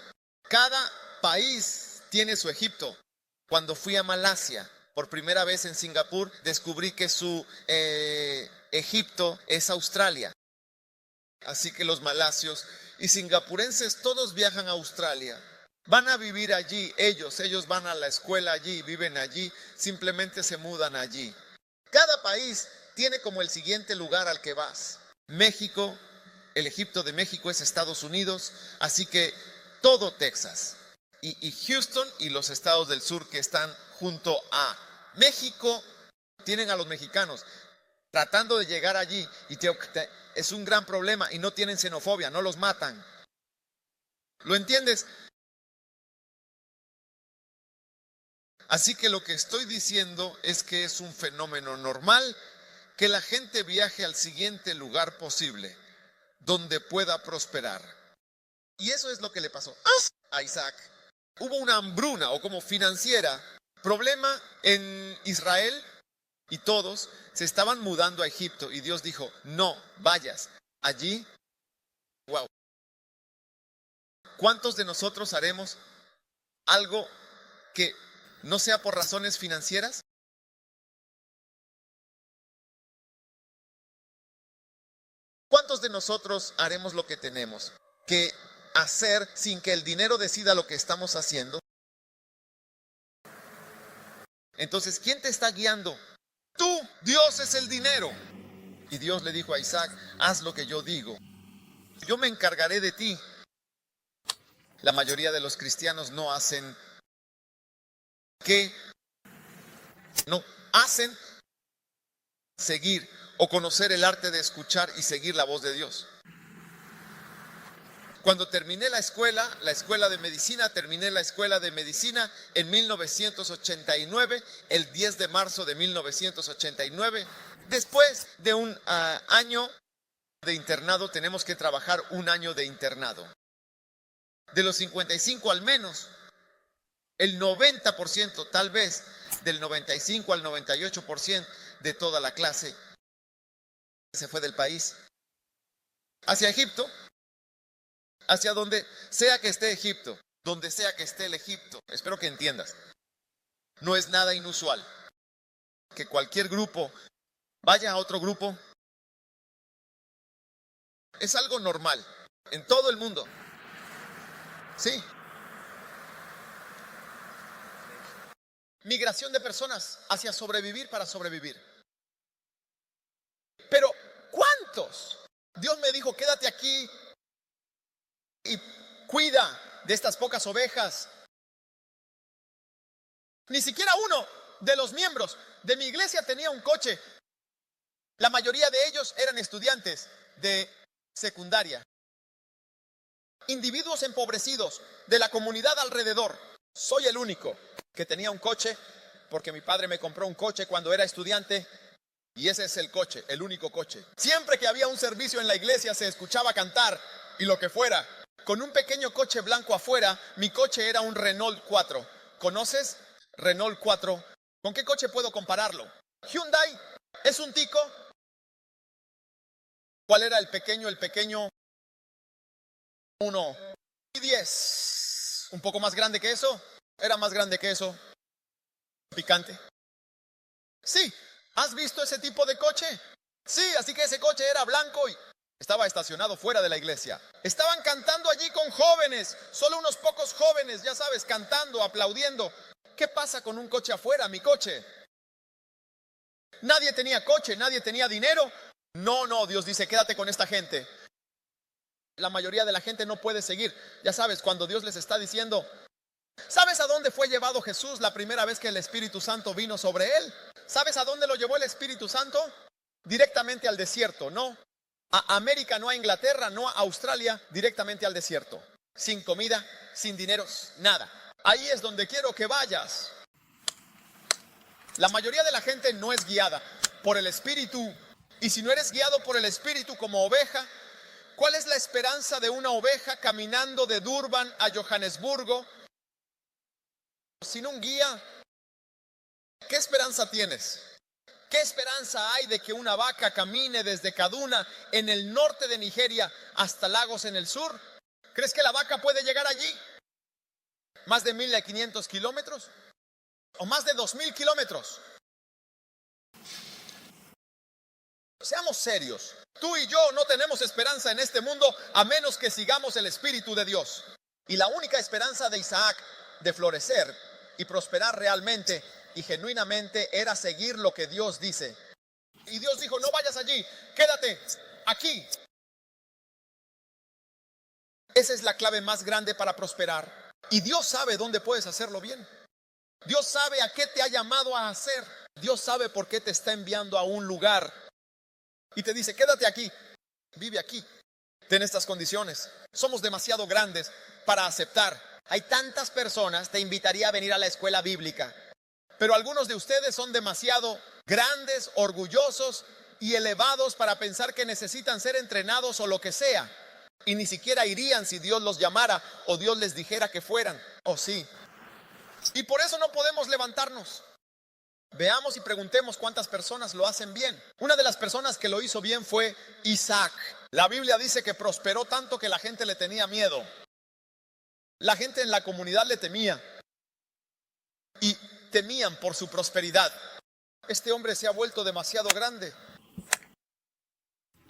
Cada país tiene su Egipto. Cuando fui a Malasia, por primera vez en Singapur, descubrí que su Egipto es Australia. Así que los malasios y singapurenses todos viajan a Australia. Van a vivir allí, ellos van a la escuela allí, viven allí, simplemente se mudan allí. Cada país tiene como el siguiente lugar al que vas. México, el Egipto de México es Estados Unidos, así que todo Texas. Y Houston y los estados del sur que están junto a México tienen a los mexicanos tratando de llegar allí y es un gran problema y no tienen xenofobia, no los matan. ¿Lo entiendes? Así que lo que estoy diciendo es que es un fenómeno normal que la gente viaje al siguiente lugar posible donde pueda prosperar. Y eso es lo que le pasó a Isaac. Hubo una hambruna o como financiera, problema en Israel y todos se estaban mudando a Egipto y Dios dijo, no vayas allí. Wow. ¿Cuántos de nosotros haremos algo que no sea por razones financieras? ¿Cuántos de nosotros haremos lo que tenemos que hacer sin que el dinero decida lo que estamos haciendo? Entonces, ¿quién te está guiando? Tú, Dios es el dinero. Y Dios le dijo a Isaac, haz lo que yo digo. Yo me encargaré de ti. La mayoría de los cristianos no hacen seguir o conocer el arte de escuchar y seguir la voz de Dios. Cuando terminé la escuela de medicina, terminé la escuela de medicina en 1989, el 10 de marzo de 1989. Después de un año de internado, tenemos que trabajar un año de internado. De los 55 al menos, el 90%, tal vez, del 95 al 98% de toda la clase se fue del país hacia Egipto. Hacia donde sea que esté Egipto, donde sea que esté el Egipto. Espero que entiendas. No es nada inusual que cualquier grupo vaya a otro grupo. Es algo normal en todo el mundo. Sí. Migración de personas hacia sobrevivir para sobrevivir. Pero, ¿cuántos? Dios me dijo, quédate aquí y cuida de estas pocas ovejas. Ni siquiera uno de los miembros de mi iglesia tenía un coche. La mayoría de ellos eran estudiantes de secundaria. Individuos empobrecidos de la comunidad alrededor. Soy el único que tenía un coche porque mi padre me compró un coche cuando era estudiante. Y ese es el coche, el único coche. Siempre que había un servicio en la iglesia se escuchaba cantar y lo que fuera. Con un pequeño coche blanco afuera, mi coche era un Renault 4. ¿Conoces Renault 4, ¿con qué coche puedo compararlo? Hyundai es un tico. ¿Cuál era el pequeño? El pequeño 1.10. Un poco más grande que eso. Era más grande que eso. Picante. Sí, ¿has visto ese tipo de coche? Sí, así que ese coche era blanco y estaba estacionado fuera de la iglesia. Estaban cantando allí con jóvenes, solo unos pocos jóvenes, ya sabes, cantando, aplaudiendo. ¿Qué pasa con un coche afuera, mi coche? Nadie tenía coche, nadie tenía dinero. No, Dios dice, quédate con esta gente. La mayoría de la gente no puede seguir. Ya sabes, cuando Dios les está diciendo, ¿sabes a dónde fue llevado Jesús la primera vez que el Espíritu Santo vino sobre él? ¿Sabes a dónde lo llevó el Espíritu Santo? Directamente al desierto, no a América, no a Inglaterra, no a Australia, directamente al desierto. Sin comida, sin dineros, nada. Ahí es donde quiero que vayas. La mayoría de la gente no es guiada por el Espíritu. Y si no eres guiado por el Espíritu como oveja, ¿cuál es la esperanza de una oveja caminando de Durban a Johannesburgo sin un guía? ¿Qué esperanza tienes? ¿Qué esperanza hay de que una vaca camine desde Kaduna en el norte de Nigeria hasta Lagos en el sur? ¿Crees que la vaca puede llegar allí? ¿Más de 1.500 kilómetros? ¿O más de 2.000 kilómetros? Seamos serios. Tú y yo no tenemos esperanza en este mundo a menos que sigamos el Espíritu de Dios. Y la única esperanza de Isaac de florecer y prosperar realmente y genuinamente era seguir lo que Dios dice. Y Dios dijo, no vayas allí, quédate aquí. Esa es la clave más grande para prosperar. Y Dios sabe dónde puedes hacerlo bien. Dios sabe a qué te ha llamado a hacer. Dios sabe por qué te está enviando a un lugar. Y te dice, quédate aquí, vive aquí, ten estas condiciones. Somos demasiado grandes para aceptar. Hay tantas personas, te invitaría a venir a la escuela bíblica. Pero algunos de ustedes son demasiado grandes, orgullosos y elevados para pensar que necesitan ser entrenados o lo que sea. Y ni siquiera irían si Dios los llamara o Dios les dijera que fueran. ¿O sí? Y por eso no podemos levantarnos. Veamos y preguntemos cuántas personas lo hacen bien. Una de las personas que lo hizo bien fue Isaac. La Biblia dice que prosperó tanto que la gente le tenía miedo. La gente en la comunidad le temía. Y temían por su prosperidad. Este hombre se ha vuelto demasiado grande.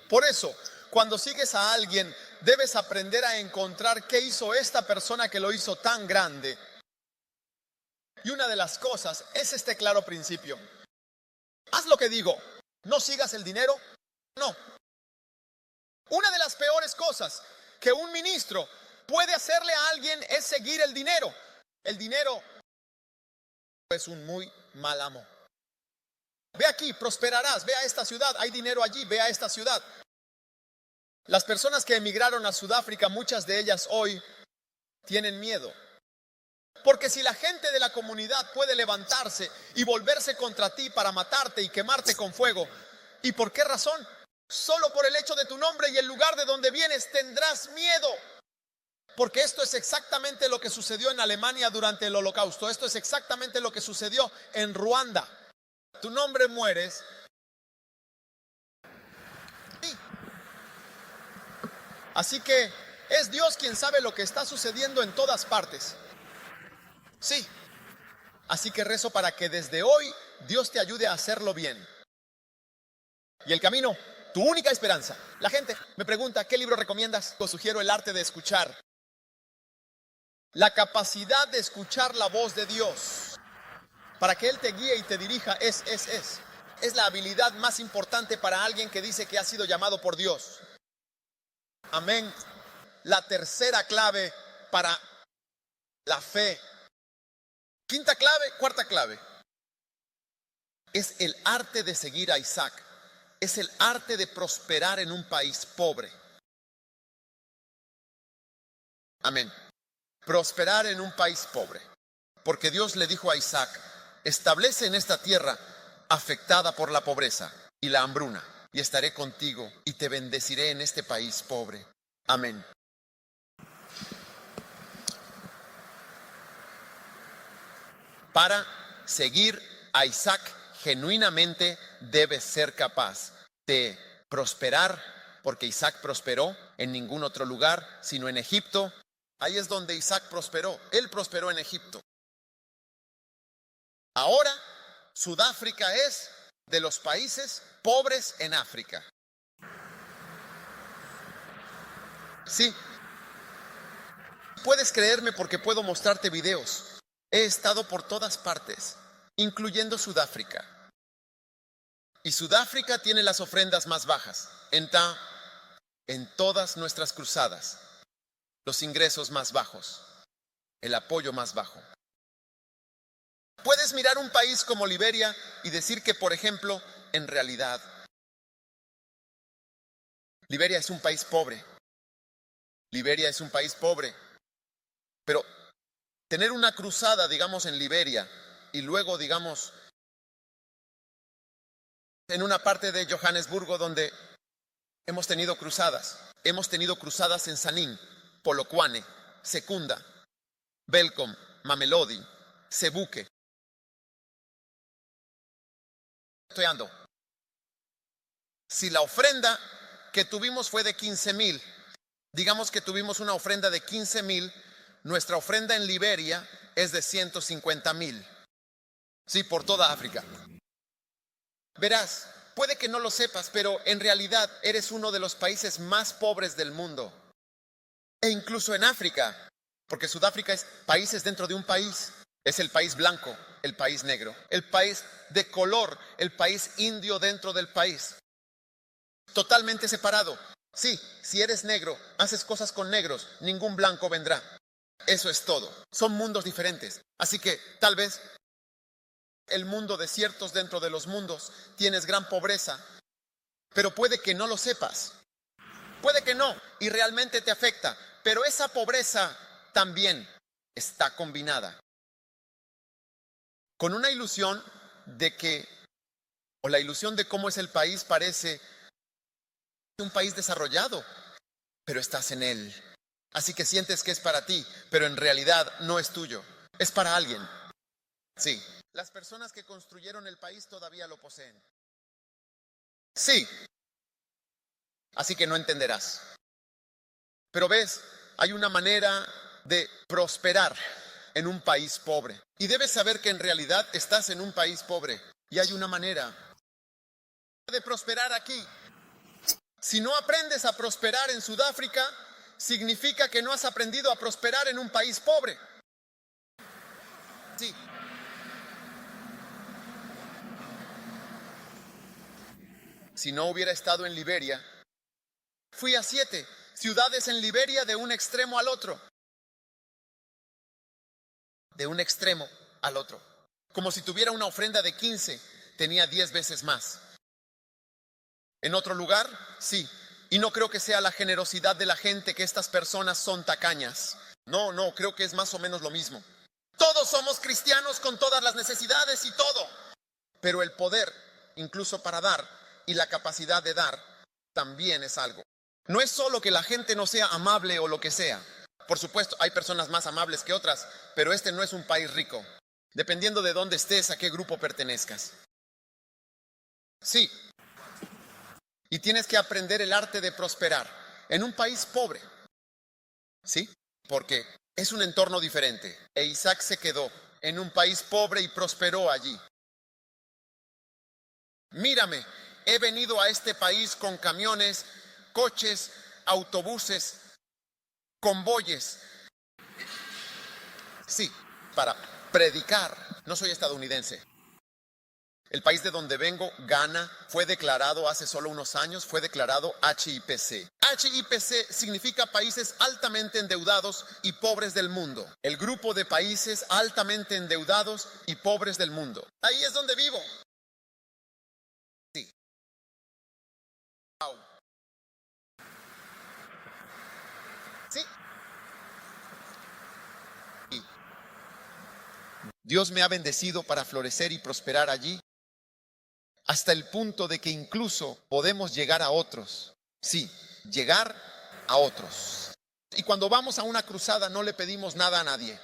Por eso, cuando sigues a alguien, debes aprender a encontrar qué hizo esta persona que lo hizo tan grande. Y una de las cosas es este claro principio. Haz lo que digo, no sigas el dinero, no. Una de las peores cosas que un ministro puede hacerle a alguien es seguir el dinero. El dinero es un muy mal amo. Ve aquí, prosperarás, ve a esta ciudad, hay dinero allí, ve a esta ciudad. Las personas que emigraron a Sudáfrica, muchas de ellas hoy tienen miedo. Porque si la gente de la comunidad puede levantarse y volverse contra ti para matarte y quemarte con fuego, ¿y por qué razón? Solo por el hecho de tu nombre y el lugar de donde vienes tendrás miedo. Porque esto es exactamente lo que sucedió en Alemania durante el Holocausto. Esto es exactamente lo que sucedió en Ruanda. Tu nombre mueres. Sí. Así que es Dios quien sabe lo que está sucediendo en todas partes. Sí. Así que rezo para que desde hoy Dios te ayude a hacerlo bien. Y el camino, tu única esperanza. La gente me pregunta, ¿qué libro recomiendas? Os sugiero El arte de escuchar. La capacidad de escuchar la voz de Dios para que Él te guíe y te dirija es la habilidad más importante para alguien que dice que ha sido llamado por Dios. Amén. La tercera clave para la fe. Quinta clave, cuarta clave. Es el arte de seguir a Isaac. Es el arte de prosperar en un país pobre. Amén. Prosperar en un país pobre. Porque Dios le dijo a Isaac, establece en esta tierra afectada por la pobreza y la hambruna, y estaré contigo y te bendeciré en este país pobre. Amén. Para seguir a Isaac genuinamente debes ser capaz de prosperar, porque Isaac prosperó en ningún otro lugar sino en Egipto. Ahí es donde Isaac prosperó. Él prosperó en Egipto. Ahora, Sudáfrica es de los países pobres en África. Sí. Puedes creerme porque puedo mostrarte videos. He estado por todas partes, incluyendo Sudáfrica. Y Sudáfrica tiene las ofrendas más bajas. En todas nuestras cruzadas, los ingresos más bajos, el apoyo más bajo. Puedes mirar un país como Liberia y decir que, por ejemplo, en realidad, Liberia es un país pobre. Liberia es un país pobre. Pero tener una cruzada, digamos, en Liberia y luego, digamos, en una parte de Johannesburgo donde hemos tenido cruzadas. Hemos tenido cruzadas en Sanín, Polokwane, Secunda, Belcom, Mamelodi, Sebuque. Si la ofrenda que tuvimos fue de 15,000, digamos que tuvimos una ofrenda de 15,000, nuestra ofrenda en Liberia es de 150,000. Sí, por toda África. Verás, puede que no lo sepas, pero en realidad eres uno de los países más pobres del mundo. E incluso en África, porque Sudáfrica es países dentro de un país. Es el país blanco, el país negro, el país de color, el país indio dentro del país. Totalmente separado. Sí, si eres negro, haces cosas con negros, ningún blanco vendrá. Eso es todo. Son mundos diferentes. Así que tal vez el mundo de ciertos dentro de los mundos tienes gran pobreza, pero puede que no lo sepas. Puede que no, y realmente te afecta. Pero esa pobreza también está combinada con una ilusión de que, o la ilusión de cómo es el país, parece un país desarrollado, pero estás en él. Así que sientes que es para ti, pero en realidad no es tuyo. Es para alguien. Sí, las personas que construyeron el país todavía lo poseen. Sí, así que no entenderás. Pero ves, hay una manera de prosperar en un país pobre. Y debes saber que en realidad estás en un país pobre. Y hay una manera de prosperar aquí. Si no aprendes a prosperar en Sudáfrica, significa que no has aprendido a prosperar en un país pobre. Sí. Si no hubiera estado en Liberia, fui a 7 ciudades en Liberia de un extremo al otro. De un extremo al otro. Como si tuviera una ofrenda de 15, tenía 10 veces más. En otro lugar, sí. Y no creo que sea la generosidad de la gente que estas personas son tacañas. No, creo que es más o menos lo mismo. Todos somos cristianos con todas las necesidades y todo. Pero el poder, incluso para dar, y la capacidad de dar, también es algo. No es solo que la gente no sea amable o lo que sea. Por supuesto, hay personas más amables que otras, pero este no es un país rico. Dependiendo de dónde estés, a qué grupo pertenezcas. Sí. Y tienes que aprender el arte de prosperar en un país pobre. ¿Sí? Porque es un entorno diferente. E Isaac se quedó en un país pobre y prosperó allí. Mírame, he venido a este país con camiones, coches, autobuses, convoyes. Sí, para predicar. No soy estadounidense. El país de donde vengo, Ghana, fue declarado hace solo unos años, fue declarado HIPC. HIPC significa países altamente endeudados y pobres del mundo. El grupo de países altamente endeudados y pobres del mundo. Ahí es donde vivo. Sí. Wow. Sí. Y Dios me ha bendecido para florecer y prosperar allí, hasta el punto de que incluso podemos llegar a otros. Sí, llegar a otros. Y cuando vamos a una cruzada no le pedimos nada a nadie.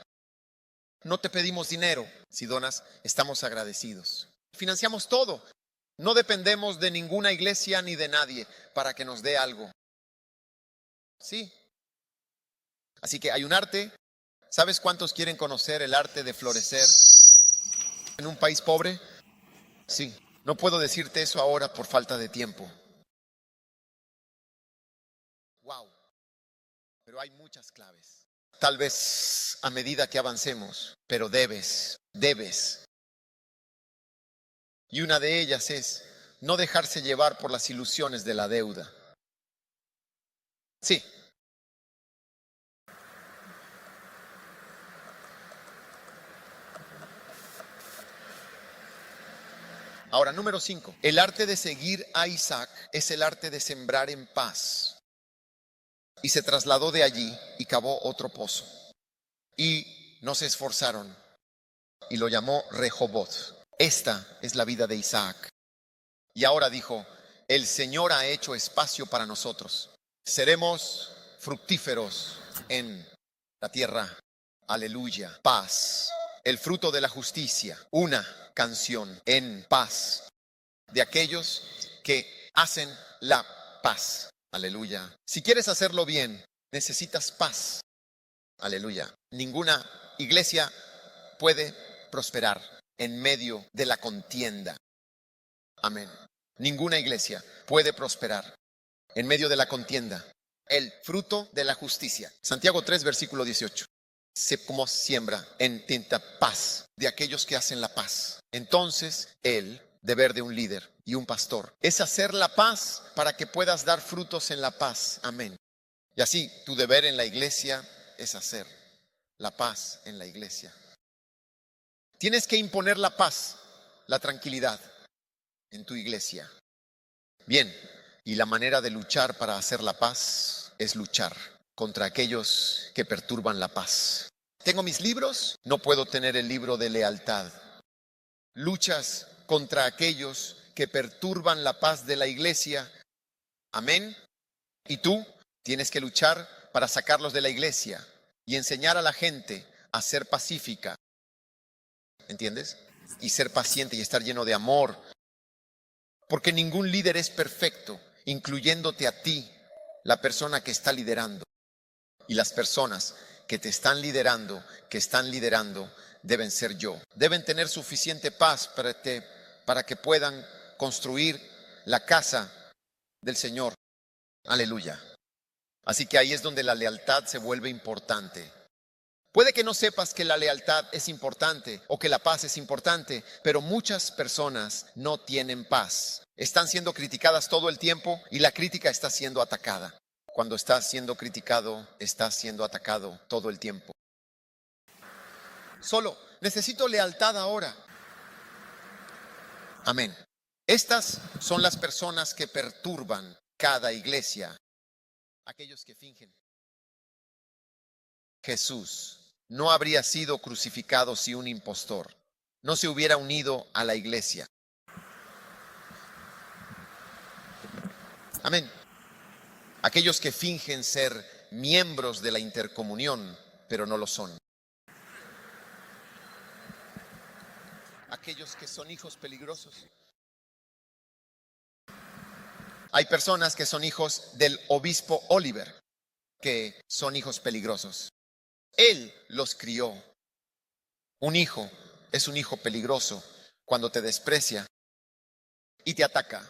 No te pedimos dinero. Si donas, estamos agradecidos. Financiamos todo. No dependemos de ninguna iglesia ni de nadie para que nos dé algo. Sí. Así que hay un arte. ¿Sabes cuántos quieren conocer el arte de florecer en un país pobre? Sí. No puedo decirte eso ahora por falta de tiempo. Wow. Pero hay muchas claves. Tal vez a medida que avancemos, pero debes. Y una de ellas es no dejarse llevar por las ilusiones de la deuda. Sí. Ahora, número 5. El arte de seguir a Isaac es el arte de sembrar en paz. Y se trasladó de allí y cavó otro pozo. Y no se esforzaron. Y lo llamó Rehoboth. Esta es la vida de Isaac. Y ahora dijo, el Señor ha hecho espacio para nosotros. Seremos fructíferos en la tierra. Aleluya. Paz. El fruto de la justicia. Una canción en paz de aquellos que hacen la paz. Aleluya. Si quieres hacerlo bien, necesitas paz. Aleluya. Ninguna iglesia puede prosperar en medio de la contienda. Amén. Ninguna iglesia puede prosperar en medio de la contienda. El fruto de la justicia. Santiago 3, versículo 18. Se como siembra en tinta paz de aquellos que hacen la paz. Entonces, el deber de un líder y un pastor es hacer la paz para que puedas dar frutos en la paz. Amén. Y así, tu deber en la iglesia es hacer la paz en la iglesia. Tienes que imponer la paz, la tranquilidad en tu iglesia. Bien, y la manera de luchar para hacer la paz es luchar contra aquellos que perturban la paz. Tengo mis libros, no puedo tener el libro de lealtad. Luchas contra aquellos que perturban la paz de la iglesia. Amén. Y tú tienes que luchar para sacarlos de la iglesia y enseñar a la gente a ser pacífica. ¿Entiendes? Y ser paciente y estar lleno de amor. Porque ningún líder es perfecto, incluyéndote a ti, la persona que está liderando. Y las personas que te están liderando, deben ser yo. Deben tener suficiente paz para que puedan construir la casa del Señor. Aleluya. Así que ahí es donde la lealtad se vuelve importante. Puede que no sepas que la lealtad es importante o que la paz es importante, pero muchas personas no tienen paz. Están siendo criticadas todo el tiempo y la crítica está siendo atacada. Cuando estás siendo criticado, estás siendo atacado todo el tiempo. Solo necesito lealtad ahora. Amén. Estas son las personas que perturban cada iglesia. Aquellos que fingen. Jesús no habría sido crucificado si un impostor no se hubiera unido a la iglesia. Amén. Aquellos que fingen ser miembros de la intercomunión, pero no lo son. Aquellos que son hijos peligrosos. Hay personas que son hijos del obispo Oliver, que son hijos peligrosos. Él los crió. Un hijo es un hijo peligroso cuando te desprecia y te ataca.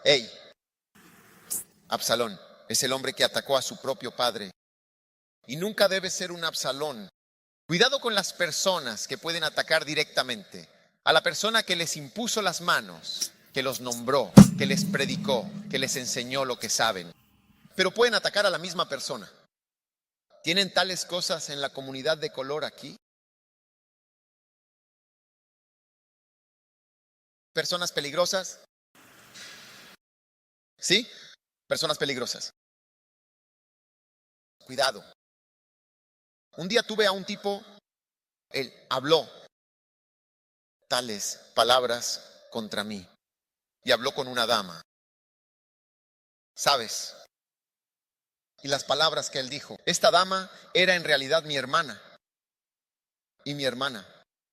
Hey, Absalón es el hombre que atacó a su propio padre. Y nunca debe ser un Absalón. Cuidado con las personas que pueden atacar directamente. A la persona que les impuso las manos, que los nombró, que les predicó, que les enseñó lo que saben. Pero pueden atacar a la misma persona. ¿Tienen tales cosas en la comunidad de color aquí? ¿Personas peligrosas? ¿Sí? Personas peligrosas. Cuidado. Un día tuve a un tipo, él habló tales palabras contra mí y habló con una dama. ¿Sabes? Y las palabras que él dijo, esta dama era en realidad mi hermana. y mi hermana.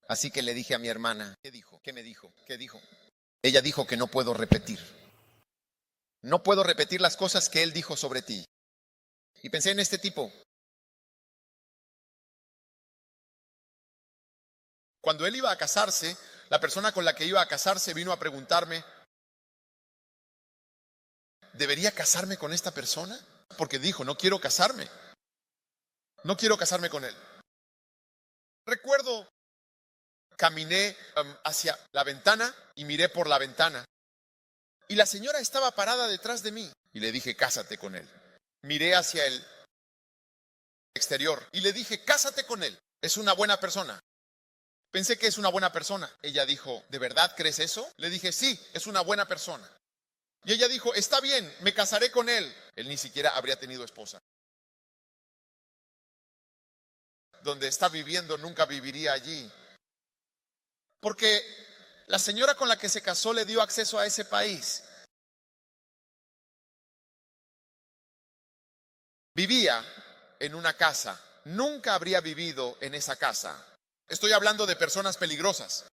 Así que le dije a mi hermana, ¿qué dijo? ¿Qué me dijo? ¿Qué dijo? Ella dijo que no puedo repetir. No puedo repetir las cosas que él dijo sobre ti. Y pensé en este tipo. Cuando él iba a casarse, la persona con la que iba a casarse vino a preguntarme, ¿debería casarme con esta persona? Porque dijo, no quiero casarme. No quiero casarme con él. Recuerdo, caminé hacia la ventana y miré por la ventana. Y la señora estaba parada detrás de mí. Y le dije, cásate con él. Miré hacia el exterior y le dije, cásate con él. Es una buena persona. Pensé que es una buena persona. Ella dijo, ¿de verdad crees eso? Le dije, sí, es una buena persona. Y ella dijo, está bien, me casaré con él. Él ni siquiera habría tenido esposa. Donde está viviendo nunca viviría allí. Porque la señora con la que se casó le dio acceso a ese país. Vivía en una casa. Nunca habría vivido en esa casa. Estoy hablando de personas peligrosas.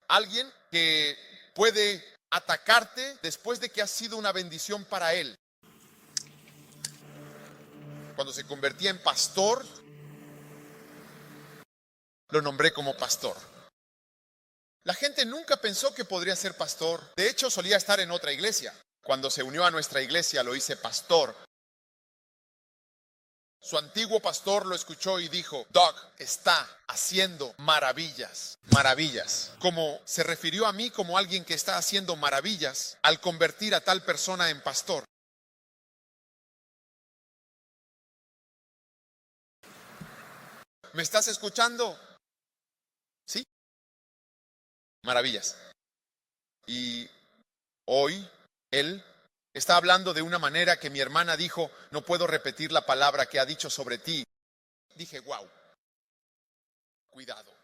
Alguien que puede atacarte después de que has sido una bendición para él. Cuando se convertía en pastor, lo nombré como pastor. La gente nunca pensó que podría ser pastor. De hecho, solía estar en otra iglesia. Cuando se unió a nuestra iglesia, lo hice pastor. Su antiguo pastor lo escuchó y dijo, Doug está haciendo maravillas, maravillas. Como se refirió a mí como alguien que está haciendo maravillas al convertir a tal persona en pastor. ¿Me estás escuchando? ¿Sí? Maravillas. Y hoy él está hablando de una manera que mi hermana dijo, no puedo repetir la palabra que ha dicho sobre ti. Dije, wow, cuidado.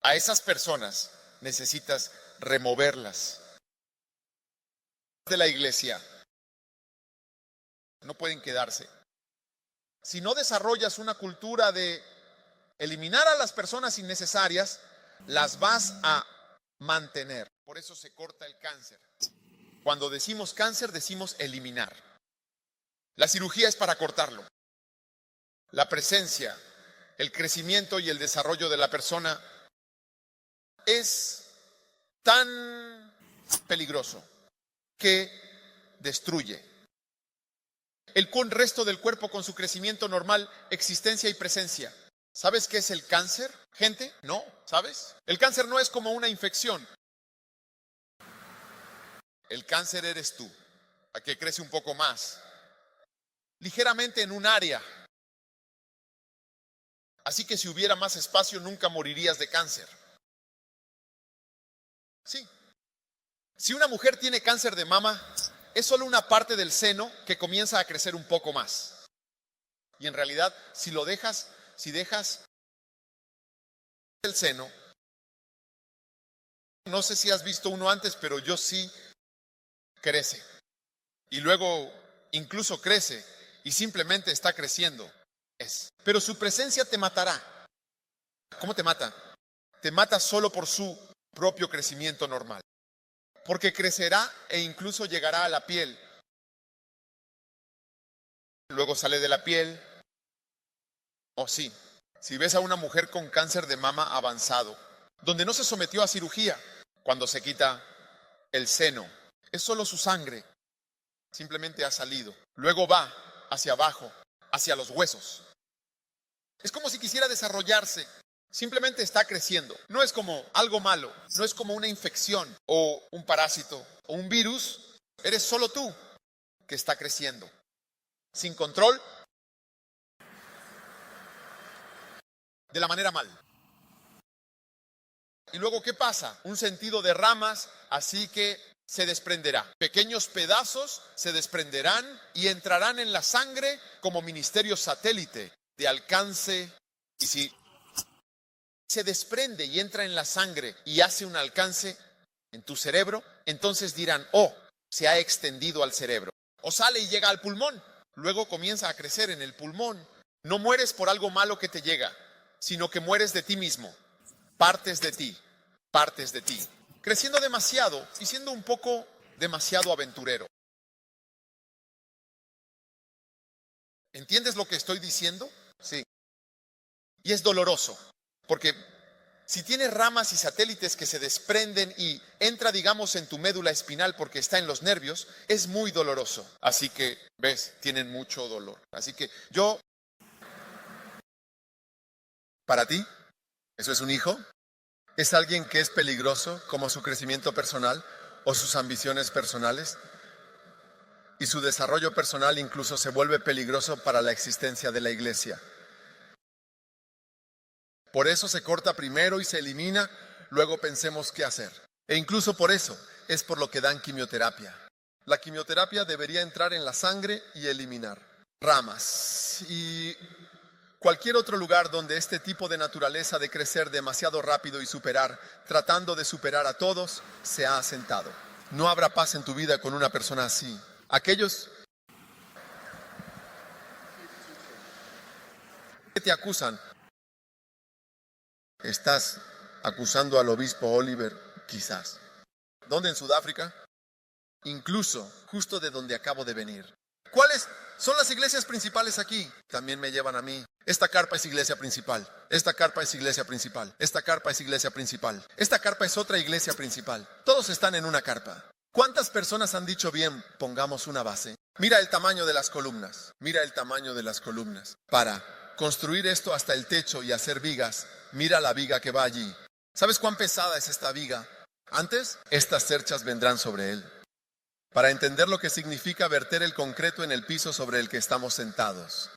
A esas personas necesitas removerlas de la iglesia. No pueden quedarse. Si no desarrollas una cultura de eliminar a las personas innecesarias, las vas a mantener. Por eso se corta el cáncer. Cuando decimos cáncer, decimos eliminar. La cirugía es para cortarlo. La presencia, el crecimiento y el desarrollo de la persona es tan peligroso que destruye el resto del cuerpo con su crecimiento normal, existencia y presencia. ¿Sabes qué es el cáncer, gente? No, ¿sabes? El cáncer no es como una infección. El cáncer eres tú, a que crece un poco más, ligeramente en un área. Así que si hubiera más espacio, nunca morirías de cáncer. Sí. Si una mujer tiene cáncer de mama, es solo una parte del seno que comienza a crecer un poco más. Y en realidad, si dejas el seno, no sé si has visto uno antes, pero yo sí, crece. Y luego incluso crece y simplemente está creciendo. Pero su presencia te matará. ¿Cómo te mata? Te mata solo por su propio crecimiento normal. Porque crecerá e incluso llegará a la piel. Luego sale de la piel. Oh, sí. Si ves a una mujer con cáncer de mama avanzado, donde no se sometió a cirugía, cuando se quita el seno, es solo su sangre. Simplemente ha salido. Luego va hacia abajo, hacia los huesos. Es como si quisiera desarrollarse. Simplemente está creciendo. No es como algo malo. No es como una infección o un parásito o un virus. Eres solo tú que está creciendo. Sin control. De la manera mal. Y luego, ¿qué pasa? Un sentido de ramas, así que se desprenderá. Pequeños pedazos se desprenderán y entrarán en la sangre como ministerio satélite de alcance. Y si se desprende y entra en la sangre y hace un alcance en tu cerebro, entonces dirán, oh, se ha extendido al cerebro. O sale y llega al pulmón. Luego comienza a crecer en el pulmón. No mueres por algo malo que te llega. sino que mueres de ti mismo. Partes de ti, partes de ti. Creciendo demasiado y siendo un poco demasiado aventurero. ¿Entiendes lo que estoy diciendo? Sí. Y es doloroso, porque si tienes ramas y satélites que se desprenden y entra, digamos, en tu médula espinal porque está en los nervios, es muy doloroso. Así que, ves, tienen mucho dolor. Así que para ti, ¿eso es un hijo? ¿Es alguien que es peligroso como su crecimiento personal o sus ambiciones personales? Y su desarrollo personal incluso se vuelve peligroso para la existencia de la iglesia. Por eso se corta primero y se elimina, luego pensemos qué hacer. E incluso por eso es por lo que dan quimioterapia. La quimioterapia debería entrar en la sangre y eliminar ramas y cualquier otro lugar donde este tipo de naturaleza de crecer demasiado rápido y superar, tratando de superar a todos, se ha asentado. No habrá paz en tu vida con una persona así. Aquellos que te acusan, estás acusando al obispo Oliver, quizás. ¿Dónde? En Sudáfrica. Incluso, justo de donde acabo de venir. ¿Cuáles son las iglesias principales aquí? También me llevan a mí. Esta carpa es iglesia principal. Esta carpa es iglesia principal. Esta carpa es iglesia principal. Esta carpa es otra iglesia principal. Todos están en una carpa. ¿Cuántas personas han dicho bien, pongamos una base? Mira el tamaño de las columnas. Mira el tamaño de las columnas. Para construir esto hasta el techo y hacer vigas, mira la viga que va allí. ¿Sabes cuán pesada es esta viga? Antes, estas cerchas vendrán sobre él. Para entender lo que significa verter el concreto en el piso sobre el que estamos sentados.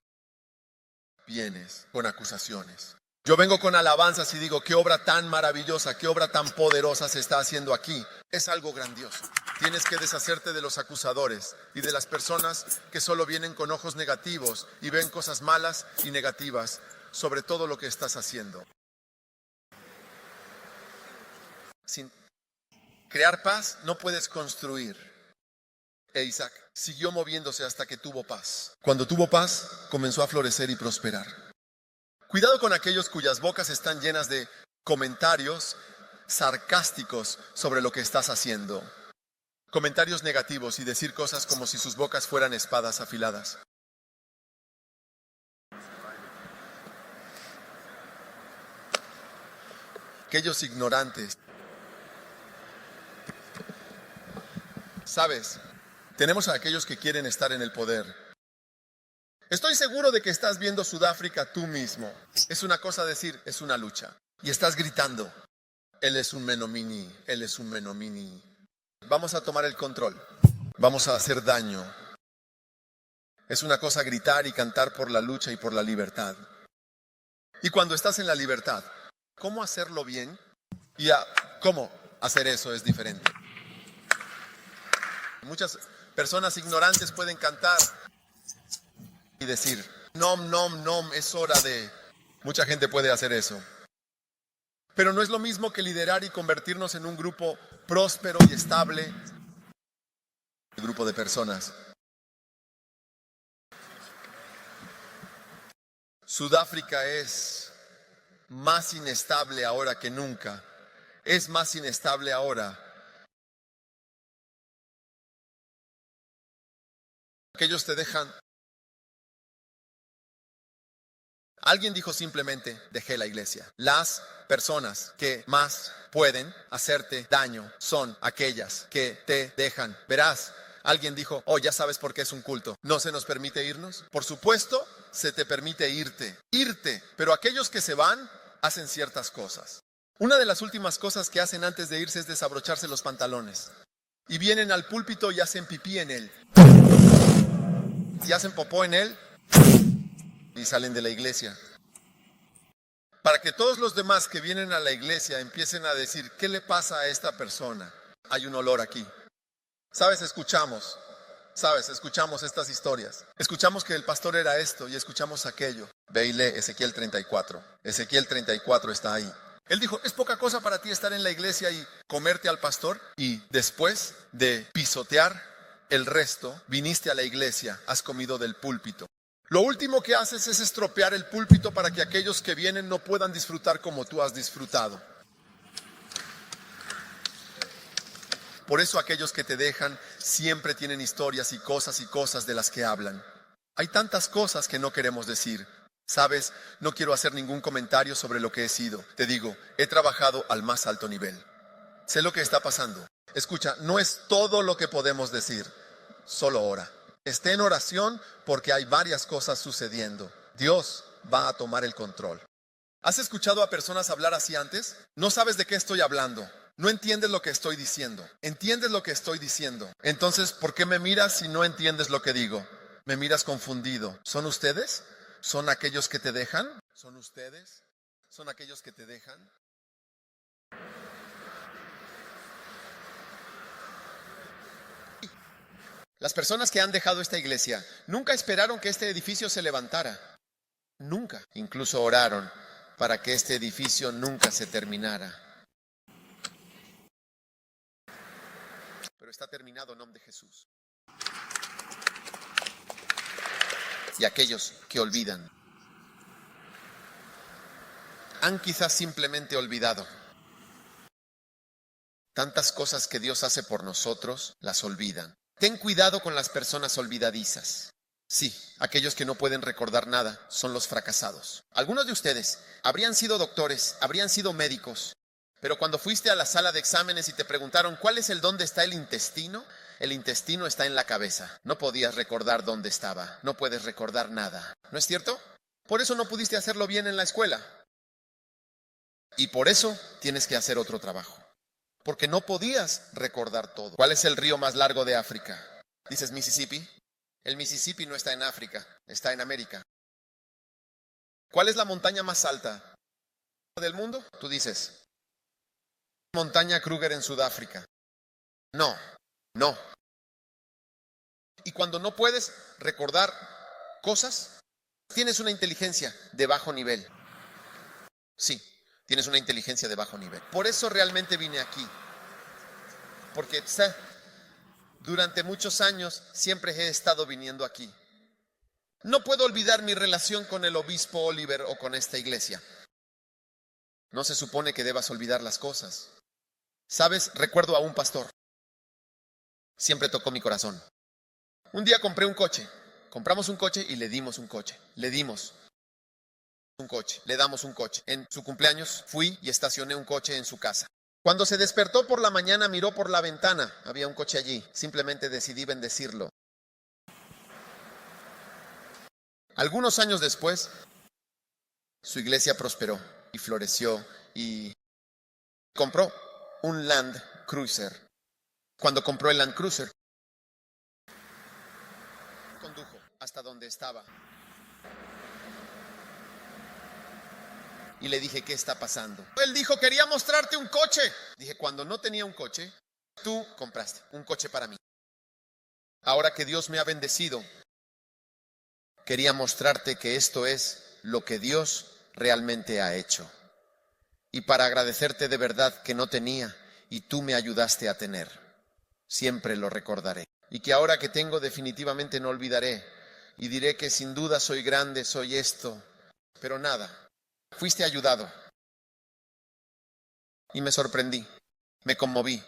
Vienes con acusaciones. Yo vengo con alabanzas y digo, qué obra tan maravillosa, qué obra tan poderosa se está haciendo aquí. Es algo grandioso. Tienes que deshacerte de los acusadores y de las personas que solo vienen con ojos negativos y ven cosas malas y negativas sobre todo lo que estás haciendo. Sin crear paz no puedes construir. E Isaac siguió moviéndose hasta que tuvo paz. Cuando tuvo paz, comenzó a florecer y prosperar. Cuidado con aquellos cuyas bocas están llenas de comentarios sarcásticos sobre lo que estás haciendo. Comentarios negativos y decir cosas como si sus bocas fueran espadas afiladas. Aquellos ignorantes. ¿Sabes? Tenemos a aquellos que quieren estar en el poder. Estoy seguro de que estás viendo Sudáfrica tú mismo. Es una cosa decir, es una lucha. Y estás gritando, él es un menomini, él es un menomini. Vamos a tomar el control. Vamos a hacer daño. Es una cosa gritar y cantar por la lucha y por la libertad. Y cuando estás en la libertad, ¿cómo hacerlo bien? Y cómo hacer eso es diferente. Muchas personas ignorantes pueden cantar y decir, nom, nom, nom, es hora de... Mucha gente puede hacer eso. Pero no es lo mismo que liderar y convertirnos en un grupo próspero y estable. Un grupo de personas. Sudáfrica es más inestable ahora que nunca. Es más inestable ahora. Aquellos te dejan. Alguien dijo simplemente, dejé la iglesia. Las personas que más pueden hacerte daño son aquellas que te dejan. Verás, alguien dijo, oh, ya sabes por qué es un culto. ¿No se nos permite irnos? Por supuesto, se te permite irte. Pero aquellos que se van, hacen ciertas cosas. Una de las últimas cosas que hacen antes de irse es desabrocharse los pantalones. Y vienen al púlpito y hacen pipí en él. Y hacen popó en él. Y salen de la iglesia. Para que todos los demás que vienen a la iglesia empiecen a decir, ¿qué le pasa a esta persona? Hay un olor aquí. ¿Sabes? Escuchamos estas historias. Escuchamos que el pastor era esto y escuchamos aquello. Ve y lee Ezequiel 34. Ezequiel 34 está ahí. Él dijo, ¿es poca cosa para ti estar en la iglesia y comerte al pastor? Y después de pisotear el resto, viniste a la iglesia, has comido del púlpito. Lo último que haces es estropear el púlpito para que aquellos que vienen no puedan disfrutar como tú has disfrutado. Por eso aquellos que te dejan siempre tienen historias y cosas de las que hablan. Hay tantas cosas que no queremos decir. Sabes, no quiero hacer ningún comentario sobre lo que he sido. Te digo, he trabajado al más alto nivel. Sé lo que está pasando. Escucha, no es todo lo que podemos decir. Solo ora. Esté en oración porque hay varias cosas sucediendo. Dios va a tomar el control. ¿Has escuchado a personas hablar así antes? No sabes de qué estoy hablando. No entiendes lo que estoy diciendo. ¿Entiendes lo que estoy diciendo? Entonces, ¿por qué me miras si no entiendes lo que digo? Me miras confundido. ¿Son ustedes? ¿Son aquellos que te dejan? ¿Son ustedes? ¿Son aquellos que te dejan? Las personas que han dejado esta iglesia nunca esperaron que este edificio se levantara. Nunca. Incluso oraron para que este edificio nunca se terminara. Pero está terminado en nombre de Jesús. Y aquellos que olvidan han quizás simplemente olvidado. Tantas cosas que Dios hace por nosotros, las olvidan. Ten cuidado con las personas olvidadizas. Sí, aquellos que no pueden recordar nada son los fracasados. Algunos de ustedes habrían sido doctores, habrían sido médicos, pero cuando fuiste a la sala de exámenes y te preguntaron ¿cuál es el dónde está el intestino está en la cabeza. No podías recordar dónde estaba, no puedes recordar nada. ¿No es cierto? Por eso no pudiste hacerlo bien en la escuela. Y por eso tienes que hacer otro trabajo. Porque no podías recordar todo. ¿Cuál es el río más largo de África? ¿Dices Mississippi? El Mississippi no está en África, está en América. ¿Cuál es la montaña más alta del mundo? Tú dices, montaña Kruger en Sudáfrica. No. Y cuando no puedes recordar cosas, tienes una inteligencia de bajo nivel. Sí. Tienes una inteligencia de bajo nivel. Por eso realmente vine aquí. Porque durante muchos años siempre he estado viniendo aquí. No puedo olvidar mi relación con el obispo Oliver o con esta iglesia. No se supone que debas olvidar las cosas. ¿Sabes? Recuerdo a un pastor. Siempre tocó mi corazón. Un día compré un coche. Compramos un coche y le dimos un coche. Le damos un coche. En su cumpleaños fui y estacioné un coche en su casa. Cuando se despertó por la mañana miró por la ventana, había un coche allí, simplemente decidí bendecirlo. Algunos años después, su iglesia prosperó y floreció y compró un Land Cruiser. Cuando compró el Land Cruiser, condujo hasta donde estaba. Y le dije, ¿qué está pasando? Él dijo, quería mostrarte un coche. Dije, cuando no tenía un coche, tú compraste un coche para mí. Ahora que Dios me ha bendecido, quería mostrarte que esto es lo que Dios realmente ha hecho. Y para agradecerte de verdad que no tenía y tú me ayudaste a tener. Siempre lo recordaré. Y que ahora que tengo definitivamente no olvidaré. Y diré que sin duda soy grande, soy esto. Pero nada. Fuiste ayudado. Y me sorprendí, me conmoví.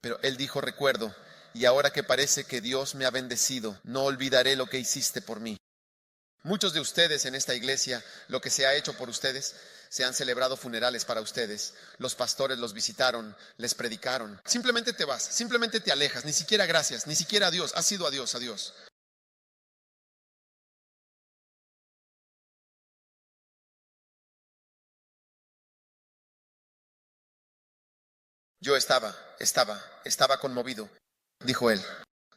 Pero él dijo, recuerdo, y ahora que parece que Dios me ha bendecido, no olvidaré lo que hiciste por mí. Muchos de ustedes en esta iglesia, lo que se ha hecho por ustedes, se han celebrado funerales para ustedes. Los pastores los visitaron, les predicaron. Simplemente te vas, simplemente te alejas, ni siquiera gracias, ni siquiera adiós. Has sido adiós, adiós. Yo estaba conmovido, dijo él.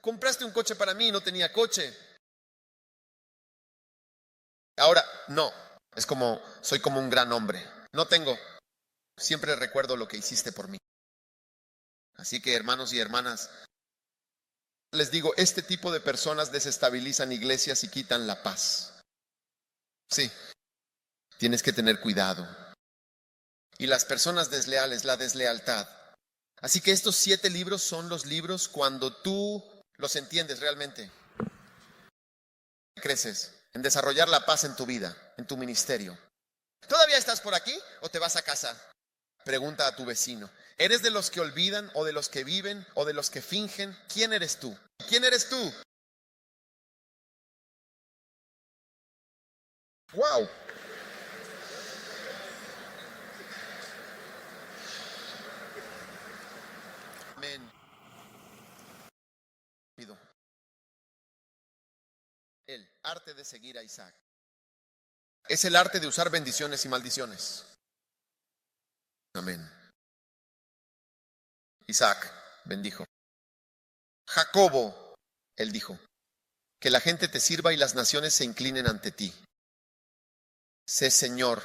Compraste un coche para mí, no tenía coche. Ahora, no, soy como un gran hombre. No tengo, siempre recuerdo lo que hiciste por mí. Así que, hermanos y hermanas, les digo, este tipo de personas desestabilizan iglesias y quitan la paz. Sí, tienes que tener cuidado. Y las personas desleales, la deslealtad. Así que estos 7 libros son los libros cuando tú los entiendes realmente. creces, en desarrollar la paz en tu vida, en tu ministerio. ¿Todavía estás por aquí o te vas a casa? Pregunta a tu vecino. ¿Eres de los que olvidan o de los que viven o de los que fingen? ¿Quién eres tú? ¿Quién eres tú? ¡Wow! Amén. El arte de seguir a Isaac. Es el arte de usar bendiciones y maldiciones. Amén. Isaac bendijo. Jacobo, él dijo, que la gente te sirva y las naciones se inclinen ante ti. Sé Señor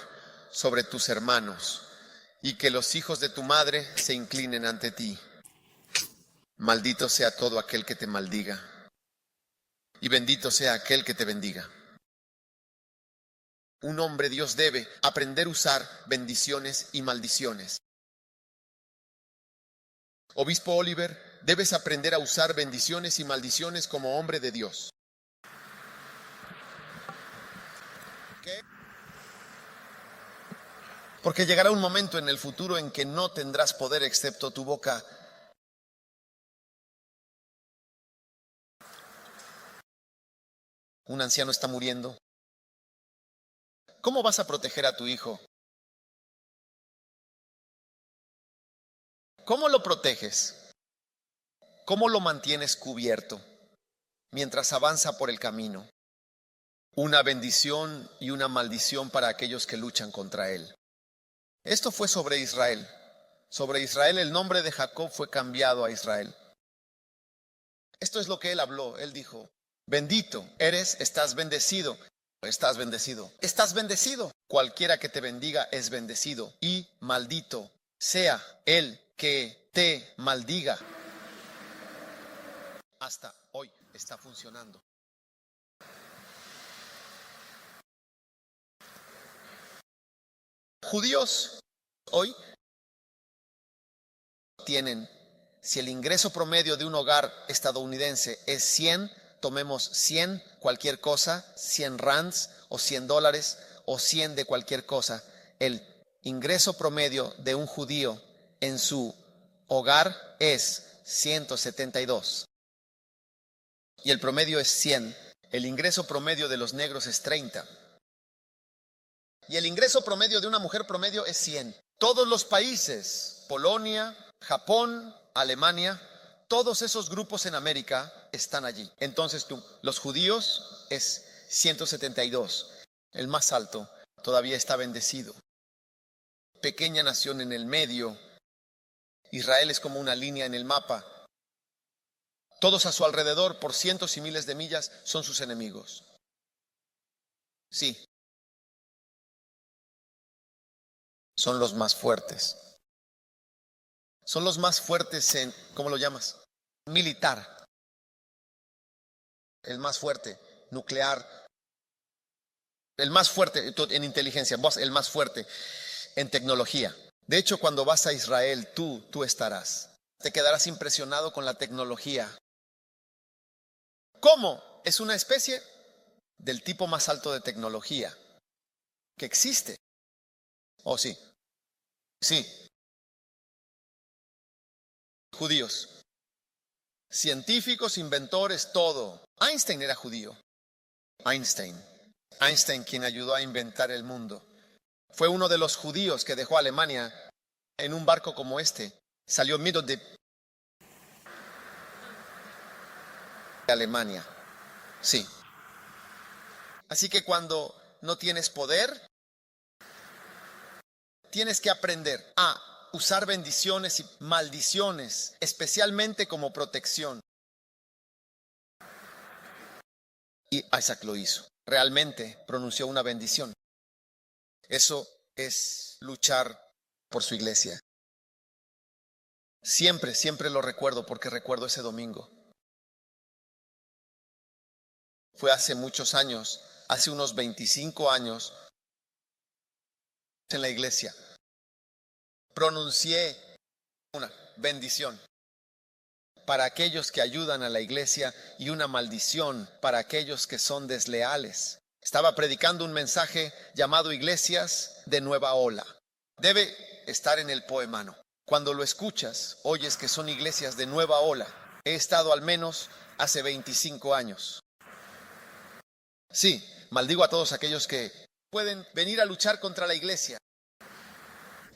sobre tus hermanos y que los hijos de tu madre se inclinen ante ti. Maldito sea todo aquel que te maldiga y bendito sea aquel que te bendiga. Un hombre Dios debe aprender a usar bendiciones y maldiciones. Obispo Oliver, debes aprender a usar bendiciones y maldiciones como hombre de Dios. ¿Qué? Porque llegará un momento en el futuro en que no tendrás poder excepto tu boca. Un anciano está muriendo. ¿Cómo vas a proteger a tu hijo? ¿Cómo lo proteges? ¿Cómo lo mantienes cubierto mientras avanza por el camino? Una bendición y una maldición para aquellos que luchan contra él. Esto fue sobre Israel. Sobre Israel el nombre de Jacob fue cambiado a Israel. Esto es lo que él habló. Él dijo, bendito eres, estás bendecido. Estás bendecido. Estás bendecido. Cualquiera que te bendiga es bendecido. Y maldito sea el que te maldiga. Hasta hoy está funcionando. Judíos hoy tienen, si el ingreso promedio de un hogar estadounidense es 100, tomemos 100, cualquier cosa, 100 rands o $100 o 100 de cualquier cosa. El ingreso promedio de un judío en su hogar es 172. Y el promedio es 100. El ingreso promedio de los negros es 30. Y el ingreso promedio de una mujer promedio es 100. Todos los países, Polonia, Japón, Alemania, todos esos grupos en América están allí. Entonces los judíos es 172. El más alto todavía está bendecido. Pequeña nación en el medio. Israel es como una línea en el mapa. Todos a su alrededor, por cientos y miles de millas, son sus enemigos. Sí. Son los más fuertes. Son los más fuertes en, ¿cómo lo llamas? Militar. El más fuerte, nuclear. El más fuerte en inteligencia, el más fuerte en tecnología. De hecho, cuando vas a Israel, tú estarás. Te quedarás impresionado con la tecnología. ¿Cómo? Es una especie del tipo más alto de tecnología que existe. ¿Oh, sí? Sí. Judíos. Científicos, inventores, todo. Einstein era judío. Einstein, quien ayudó a inventar el mundo. Fue uno de los judíos que dejó Alemania en un barco como este. Salió medio de Alemania. Sí. Así que cuando no tienes poder, tienes que aprender a usar bendiciones y maldiciones, especialmente como protección. Y Isaac lo hizo. Realmente pronunció una bendición. Eso es luchar por su iglesia. Siempre, siempre lo recuerdo porque recuerdo ese domingo. Fue hace muchos años, hace unos 25 años, en la iglesia. Pronuncié una bendición para aquellos que ayudan a la iglesia y una maldición para aquellos que son desleales. Estaba predicando un mensaje llamado Iglesias de Nueva Ola. Debe estar en el poemano. Cuando lo escuchas, oyes que son iglesias de Nueva Ola. He estado al menos hace 25 años. Sí, maldigo a todos aquellos que pueden venir a luchar contra la iglesia.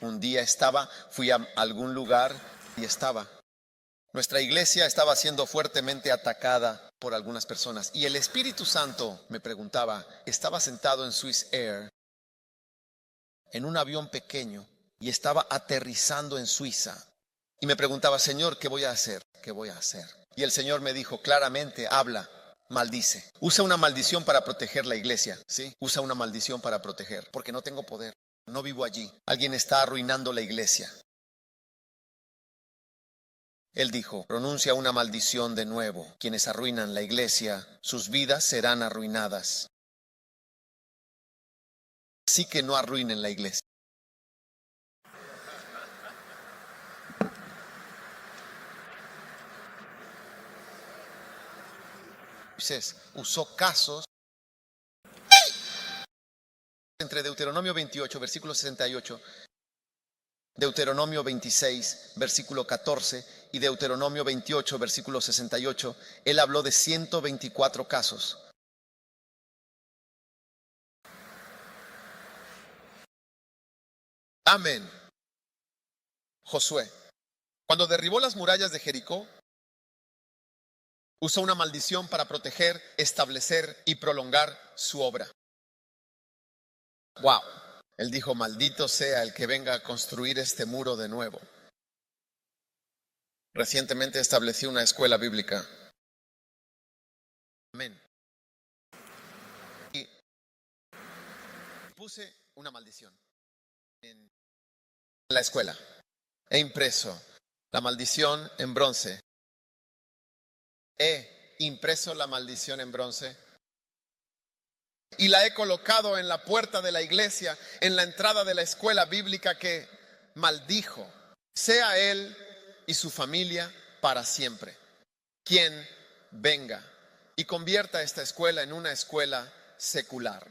Un día fui a algún lugar y nuestra iglesia estaba siendo fuertemente atacada por algunas personas. Y el Espíritu Santo me preguntaba, estaba sentado en Swiss Air, en un avión pequeño, y estaba aterrizando en Suiza. Y me preguntaba, Señor, ¿qué voy a hacer? ¿Qué voy a hacer? Y el Señor me dijo claramente, habla, maldice. Usa una maldición para proteger la iglesia, ¿sí? Usa una maldición para proteger, porque no tengo poder, no vivo allí. Alguien está arruinando la iglesia. Él dijo, pronuncia una maldición de nuevo. Quienes arruinan la iglesia, sus vidas serán arruinadas. Así que no arruinen la iglesia. Moisés usó casos entre Deuteronomio 28, versículo 68, Deuteronomio 26, versículo 14 y Deuteronomio 28, versículo 68. Él habló de 124 casos. Amén. Josué, cuando derribó las murallas de Jericó, usó una maldición para proteger, establecer y prolongar su obra. Wow. Él dijo, maldito sea el que venga a construir este muro de nuevo. Recientemente establecí una escuela bíblica. Amén. Y puse una maldición en la escuela. He impreso la maldición en bronce. He impreso la maldición en bronce y la he colocado en la puerta de la iglesia, en la entrada de la escuela bíblica que maldijo, sea él y su familia para siempre. Quien venga y convierta esta escuela en una escuela secular.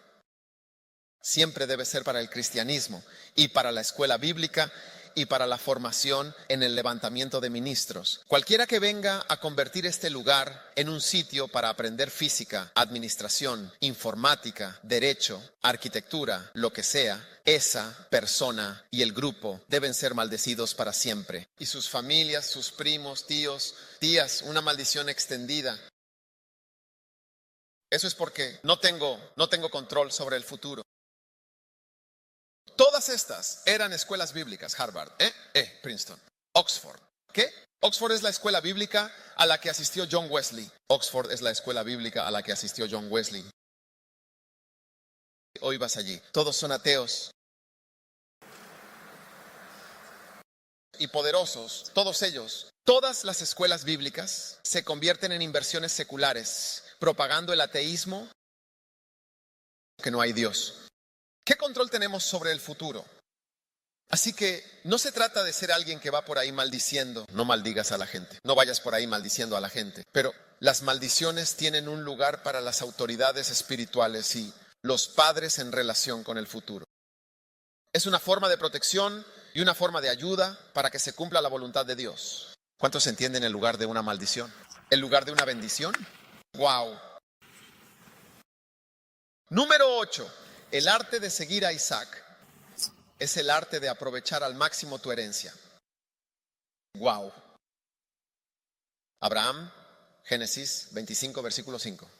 Siempre debe ser para el cristianismo y para la escuela bíblica y para la formación en el levantamiento de ministros. Cualquiera que venga a convertir este lugar en un sitio para aprender física, administración, informática, derecho, arquitectura, lo que sea, esa persona y el grupo deben ser maldecidos para siempre. Y sus familias, sus primos, tíos, tías, una maldición extendida. Eso es porque no tengo control sobre el futuro. Todas estas eran escuelas bíblicas, Harvard, Princeton, Oxford. ¿Qué? Oxford es la escuela bíblica a la que asistió John Wesley. Oxford es la escuela bíblica a la que asistió John Wesley. Hoy vas allí. Todos son ateos y poderosos, todos ellos. Todas las escuelas bíblicas se convierten en inversiones seculares, propagando el ateísmo, que no hay Dios. ¿Qué control tenemos sobre el futuro? Así que no se trata de ser alguien que va por ahí maldiciendo. No maldigas a la gente. No vayas por ahí maldiciendo a la gente. Pero las maldiciones tienen un lugar para las autoridades espirituales y los padres en relación con el futuro. Es una forma de protección y una forma de ayuda para que se cumpla la voluntad de Dios. ¿Cuántos entienden el lugar de una maldición? ¿El lugar de una bendición? ¡Wow! Número 8. El arte de seguir a Isaac es el arte de aprovechar al máximo tu herencia. Wow. Abraham, Génesis 25, versículo 5.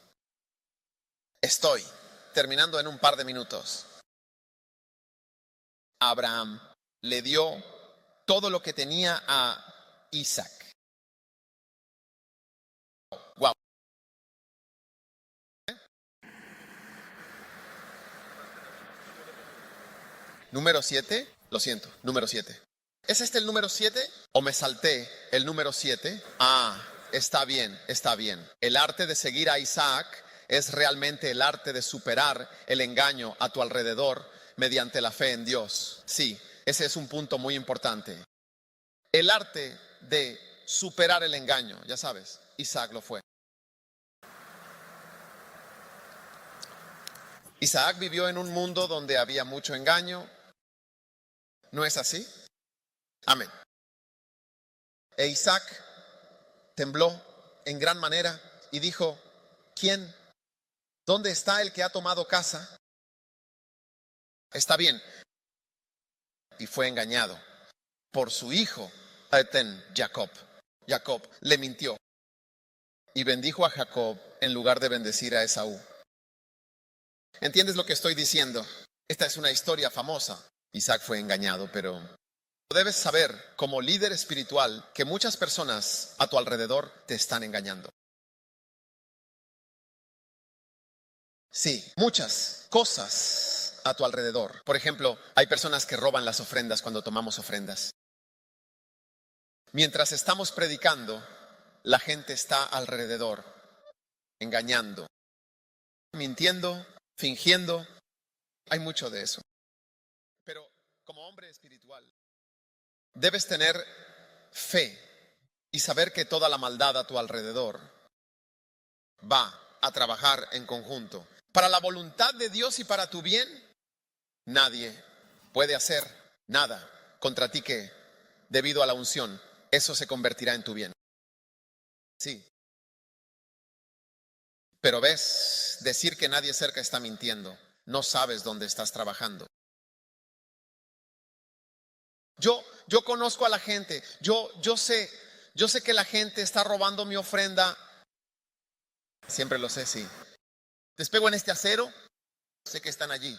Estoy terminando en un par de minutos. Abraham le dio todo lo que tenía a Isaac. Wow. Número 7, lo siento, número 7. ¿Es este el número 7 o me salté el número 7? Está bien, está bien. El arte de seguir a Isaac es realmente el arte de superar el engaño a tu alrededor mediante la fe en Dios. Sí, ese es un punto muy importante. El arte de superar el engaño, ya sabes, Isaac lo fue. Isaac vivió en un mundo donde había mucho engaño. ¿No es así? Amén. E Isaac tembló en gran manera y dijo: ¿quién? ¿Dónde está el que ha tomado casa? Está bien. Y fue engañado por su hijo, Jacob. Jacob le mintió y bendijo a Jacob en lugar de bendecir a Esaú. ¿Entiendes lo que estoy diciendo? Esta es una historia famosa. Isaac fue engañado, pero debes saber como líder espiritual que muchas personas a tu alrededor te están engañando. Sí, muchas cosas a tu alrededor. Por ejemplo, hay personas que roban las ofrendas cuando tomamos ofrendas. Mientras estamos predicando, la gente está alrededor, engañando, mintiendo, fingiendo. Hay mucho de eso. Pero como hombre espiritual, debes tener fe y saber que toda la maldad a tu alrededor va a trabajar en conjunto. Para la voluntad de Dios y para tu bien, nadie puede hacer nada contra ti que, debido a la unción, eso se convertirá en tu bien. Sí. Pero ves, decir que nadie cerca está mintiendo, no sabes dónde estás trabajando. Yo conozco a la gente, yo sé que la gente está robando mi ofrenda. Siempre lo sé, sí. Despego en este acero, sé que están allí.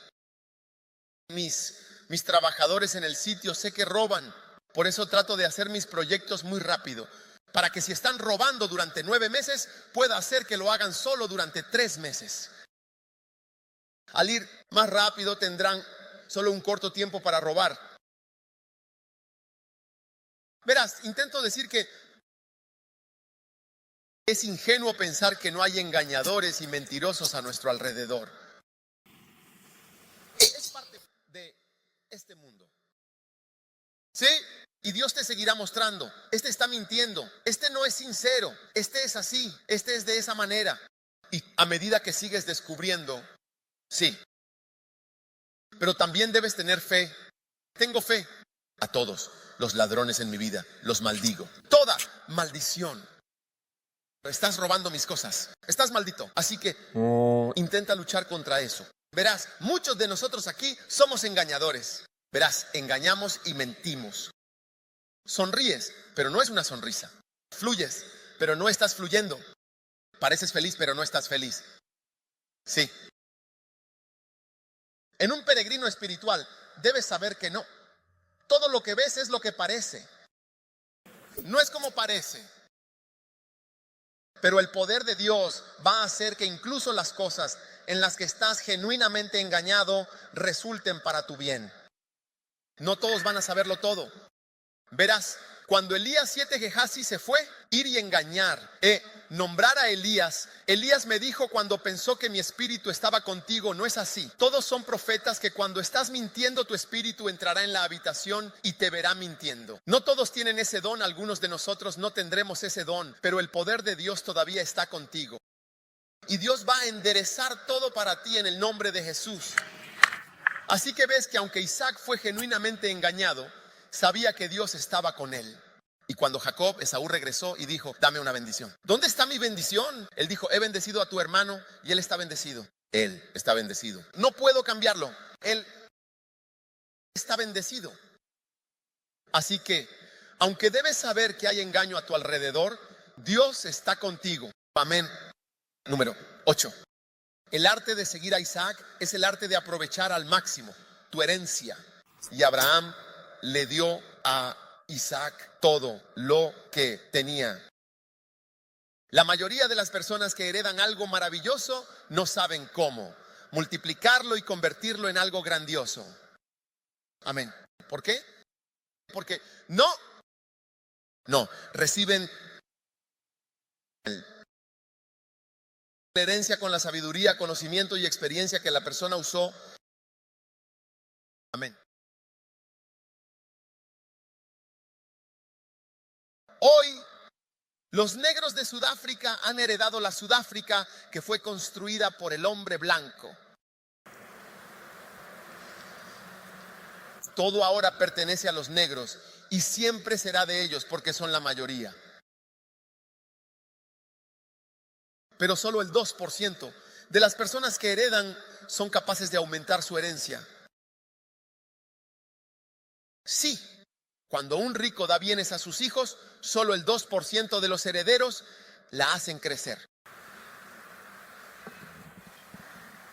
Mis trabajadores en el sitio sé que roban. Por eso trato de hacer mis proyectos muy rápido, para que si están robando durante 9 meses, pueda hacer que lo hagan solo durante 3 meses. Al ir más rápido tendrán solo un corto tiempo para robar. Verás, intento decir que es ingenuo pensar que no hay engañadores y mentirosos a nuestro alrededor. Es parte de este mundo. ¿Sí? Y Dios te seguirá mostrando. Este está mintiendo. Este no es sincero. Este es así. Este es de esa manera. Y a medida que sigues descubriendo, sí. Pero también debes tener fe. Tengo fe. A todos los ladrones en mi vida los maldigo. Toda maldición. Estás robando mis cosas. Estás maldito. Así que intenta luchar contra eso. Verás, muchos de nosotros aquí somos engañadores. Verás, engañamos y mentimos. Sonríes, pero no es una sonrisa. Fluyes, pero no estás fluyendo. Pareces feliz, pero no estás feliz. Sí. En un peregrino espiritual debes saber que no. Todo lo que ves es lo que parece. No es como parece. Pero el poder de Dios va a hacer que incluso las cosas en las que estás genuinamente engañado resulten para tu bien. No todos van a saberlo todo. Verás, cuando Elías 7 Gehazi se fue, ir y engañar, nombrar a Elías. Elías me dijo cuando pensó que mi espíritu estaba contigo, no es así. Todos son profetas que cuando estás mintiendo tu espíritu entrará en la habitación y te verá mintiendo. No todos tienen ese don, algunos de nosotros no tendremos ese don, pero el poder de Dios todavía está contigo. Y Dios va a enderezar todo para ti en el nombre de Jesús. Así que ves que aunque Isaac fue genuinamente engañado, sabía que Dios estaba con él. Y cuando Esaú regresó y dijo: dame una bendición. ¿Dónde está mi bendición? Él dijo: he bendecido a tu hermano y él está bendecido. Él está bendecido. No puedo cambiarlo. Él está bendecido. Así que, aunque debes saber que hay engaño a tu alrededor, Dios está contigo. Amén. Número 8. El arte de seguir a Isaac es el arte de aprovechar al máximo tu herencia. Y Abraham le dio a Isaac todo lo que tenía. La mayoría de las personas que heredan algo maravilloso no saben cómo multiplicarlo y convertirlo en algo grandioso. Amén. ¿Por qué? Porque no reciben la herencia con la sabiduría, conocimiento y experiencia que la persona usó. Amén. Hoy Los negros de Sudáfrica han heredado la Sudáfrica que fue construida por el hombre blanco. Todo ahora pertenece a los negros y siempre será de ellos porque son la mayoría. Pero solo el 2% de las personas que heredan son capaces de aumentar su herencia. Sí, cuando un rico da bienes a sus hijos, solo el 2% de los herederos la hacen crecer.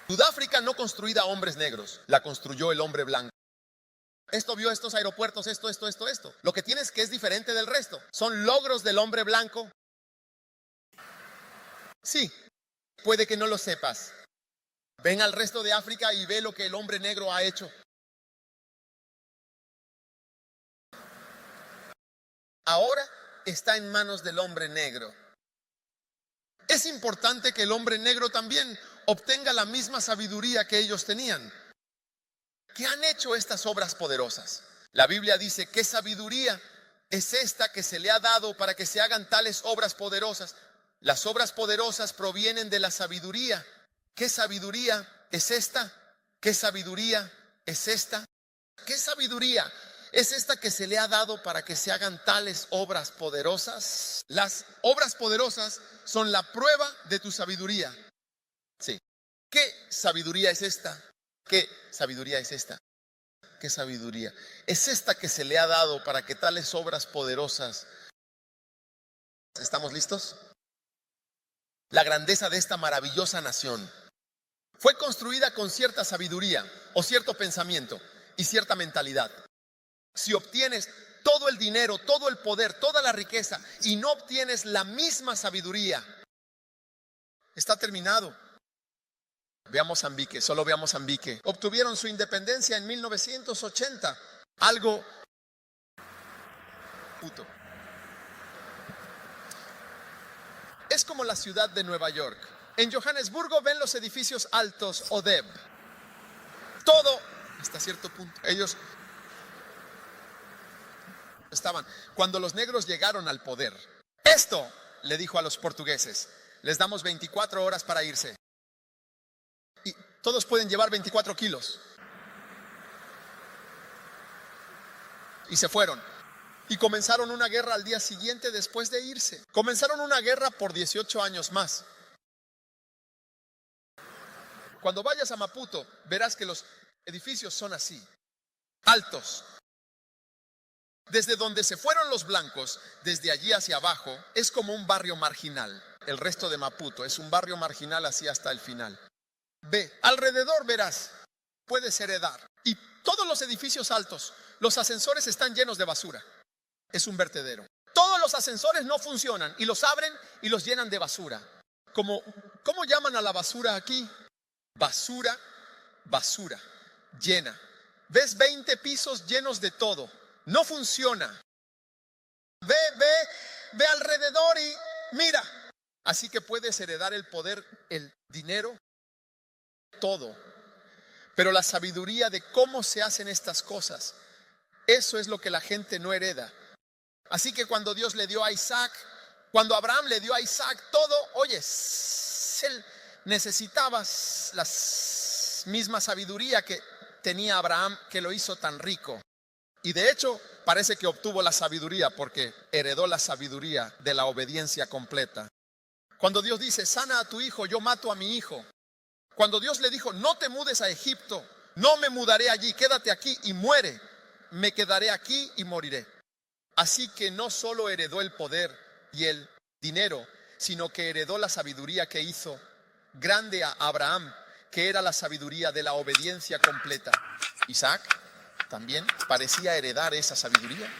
Sudáfrica no construida a hombres negros, la construyó el hombre blanco. Esto vio estos aeropuertos, esto. Lo que tienes que es diferente del resto. Son logros del hombre blanco. Sí, puede que no lo sepas. Ven al resto de África y ve lo que el hombre negro ha hecho. Ahora está en manos del hombre negro. Es importante que el hombre negro también obtenga la misma sabiduría que ellos tenían. ¿Qué han hecho estas obras poderosas? La Biblia dice, ¿qué sabiduría es esta que se le ha dado para que se hagan tales obras poderosas? Las obras poderosas provienen de la sabiduría. ¿Qué sabiduría es esta? ¿Qué sabiduría es esta? ¿Qué sabiduría es esta que se le ha dado para que se hagan tales obras poderosas? Las obras poderosas son la prueba de tu sabiduría. Sí. ¿Qué sabiduría es esta? ¿Qué sabiduría es esta? ¿Qué sabiduría? Es esta que se le ha dado para que tales obras poderosas. ¿Estamos listos? La grandeza de esta maravillosa nación fue construida con cierta sabiduría o cierto pensamiento y cierta mentalidad. Si obtienes todo el dinero, todo el poder, toda la riqueza y no obtienes la misma sabiduría, está terminado. Ve a Mozambique, solo ve a Mozambique. Obtuvieron su independencia en 1980. Algo puto. Es como la ciudad de Nueva York. En Johannesburgo ven los edificios altos ODEB. Todo hasta cierto punto. Ellos estaban. Cuando los negros llegaron al poder, esto le dijo a los portugueses: les damos 24 horas para irse. Y todos pueden llevar 24 kilos. Y se fueron. Y comenzaron una guerra al día siguiente después de irse. Comenzaron una guerra por 18 años más. Cuando vayas a Maputo, verás que los edificios son así, altos. Desde donde se fueron los blancos, desde allí hacia abajo, es como un barrio marginal. El resto de Maputo es un barrio marginal así hasta el final. Ve, alrededor verás, puedes heredar. Y todos los edificios altos, los ascensores están llenos de basura. Es un vertedero. Todos los ascensores no funcionan y los abren y los llenan de basura. ¿Cómo llaman a la basura aquí? Basura, basura, llena. ¿Ves 20 pisos llenos de todo? No funciona. Ve alrededor y mira. Así que puedes heredar el poder, el dinero, todo. Pero la sabiduría de cómo se hacen estas cosas, eso es lo que la gente no hereda. Así que cuando Dios le dio a Isaac, cuando Abraham le dio a Isaac todo, oye, él necesitaba la misma sabiduría que tenía Abraham, que lo hizo tan rico. Y de hecho, parece que obtuvo la sabiduría porque heredó la sabiduría de la obediencia completa. Cuando Dios dice, sana a tu hijo, yo mato a mi hijo. Cuando Dios le dijo, no te mudes a Egipto, no me mudaré allí, quédate aquí y muere. Me quedaré aquí y moriré. Así que no solo heredó el poder y el dinero, sino que heredó la sabiduría que hizo grande a Abraham, que era la sabiduría de la obediencia completa. Isaac también parecía heredar esa sabiduría.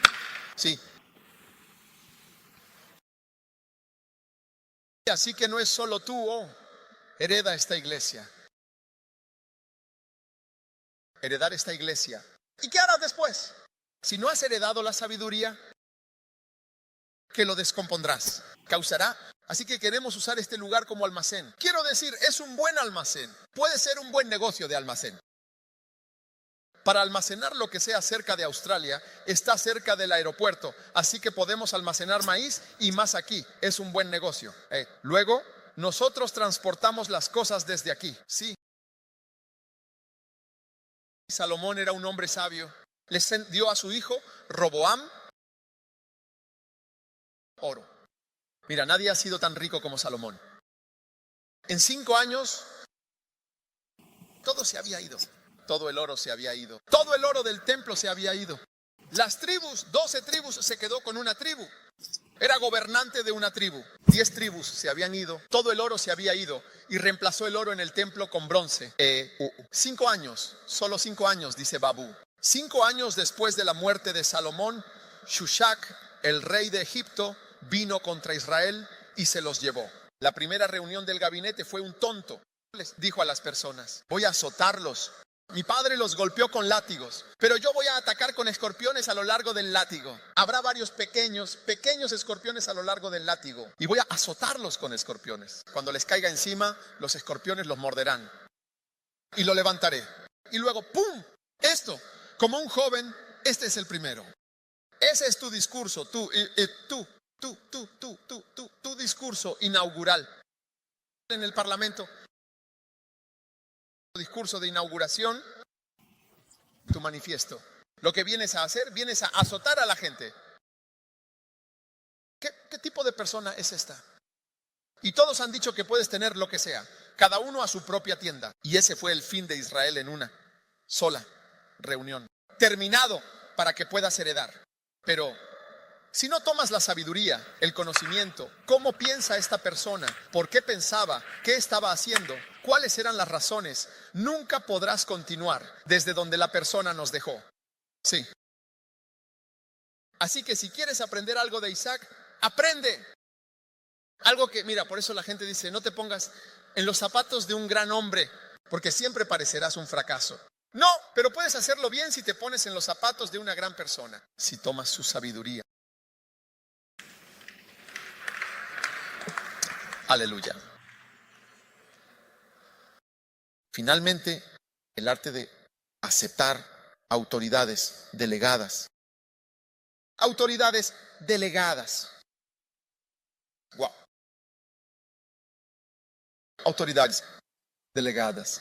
Sí. Así que no es solo tú, hereda esta iglesia. Heredar esta iglesia. ¿Y qué harás después? Si no has heredado la sabiduría, que lo descompondrás, causará. Así que queremos usar este lugar como almacén. Quiero decir, es un buen almacén. Puede ser un buen negocio de almacén. Para almacenar lo que sea cerca de Australia, está cerca del aeropuerto, así que podemos almacenar maíz y más aquí. Es un buen negocio. Luego, nosotros transportamos las cosas desde aquí. Sí. Salomón era un hombre sabio. Le dio a su hijo Roboam oro. Mira, nadie ha sido tan rico como Salomón. En 5 años, todo se había ido. Todo el oro se había ido. Todo el oro del templo se había ido. Las tribus, 12 tribus, se quedó con una tribu. Era gobernante de una tribu. 10 tribus se habían ido. Todo el oro se había ido. Y reemplazó el oro en el templo con bronce. 5 años, solo 5 años, dice Babú. 5 años después de la muerte de Salomón, Shushac, el rey de Egipto, vino contra Israel y se los llevó. La primera reunión del gabinete fue un tonto. Les dijo a las personas: voy a azotarlos. Mi padre los golpeó con látigos, pero yo voy a atacar con escorpiones a lo largo del látigo. Habrá varios pequeños escorpiones a lo largo del látigo, y voy a azotarlos con escorpiones. Cuando les caiga encima, los escorpiones los morderán. Y lo levantaré. Y luego, ¡pum! Esto, como un joven, este es el primero. Ese es tu discurso, tu discurso inaugural en el Parlamento. Discurso de inauguración, tu manifiesto. Lo que vienes a hacer, vienes a azotar a la gente. ¿Qué tipo de persona es esta? Y todos han dicho que puedes tener lo que sea, cada uno a su propia tienda. Y ese fue el fin de Israel en una sola reunión. Terminado para que puedas heredar. Pero si no tomas la sabiduría, el conocimiento, cómo piensa esta persona, por qué pensaba, qué estaba haciendo, cuáles eran las razones, nunca podrás continuar desde donde la persona nos dejó. Sí. Así que si quieres aprender algo de Isaac, aprende. Algo que, mira, por eso la gente dice, no te pongas en los zapatos de un gran hombre, porque siempre parecerás un fracaso. No, pero puedes hacerlo bien si te pones en los zapatos de una gran persona, si tomas su sabiduría. Aleluya. Finalmente, el arte de aceptar autoridades delegadas. Autoridades delegadas. Wow. Autoridades delegadas.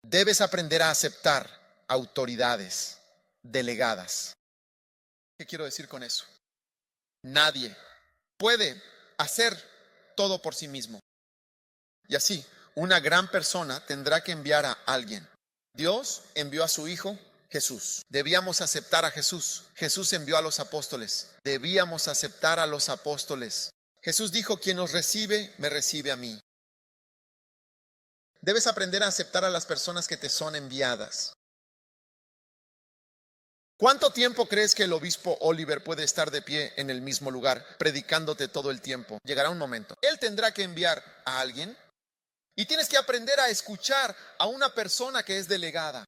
Debes aprender a aceptar autoridades delegadas. ¿Qué quiero decir con eso? Nadie puede hacer todo por sí mismo. Y así, una gran persona tendrá que enviar a alguien. Dios envió a su Hijo Jesús. Debíamos aceptar a Jesús. Jesús envió a los apóstoles. Debíamos aceptar a los apóstoles. Jesús dijo: quien os recibe, me recibe a mí. Debes aprender a aceptar a las personas que te son enviadas. ¿Cuánto tiempo crees que el obispo Oliver puede estar de pie en el mismo lugar, predicándote todo el tiempo? Llegará un momento. Él tendrá que enviar a alguien y tienes que aprender a escuchar a una persona que es delegada.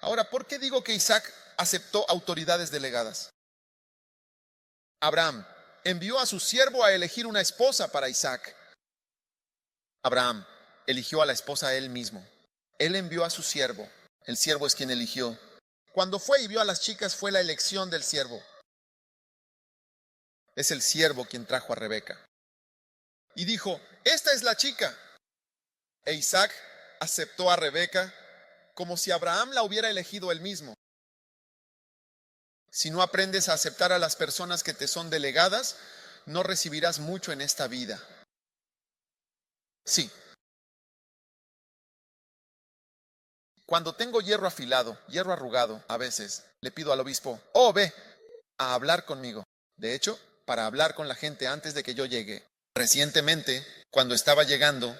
Ahora, ¿por qué digo que Isaac aceptó autoridades delegadas? Abraham envió a su siervo a elegir una esposa para Isaac. Abraham eligió a la esposa él mismo. Él envió a su siervo. El siervo es quien eligió. Cuando fue y vio a las chicas, fue la elección del siervo. Es el siervo quien trajo a Rebeca. Y dijo: esta es la chica. E Isaac aceptó a Rebeca como si Abraham la hubiera elegido él mismo. Si no aprendes a aceptar a las personas que te son delegadas, no recibirás mucho en esta vida. Sí. Cuando tengo hierro afilado, hierro arrugado, a veces le pido al obispo: oh, ve a hablar conmigo. De hecho, para hablar con la gente antes de que yo llegue. Recientemente, cuando estaba llegando,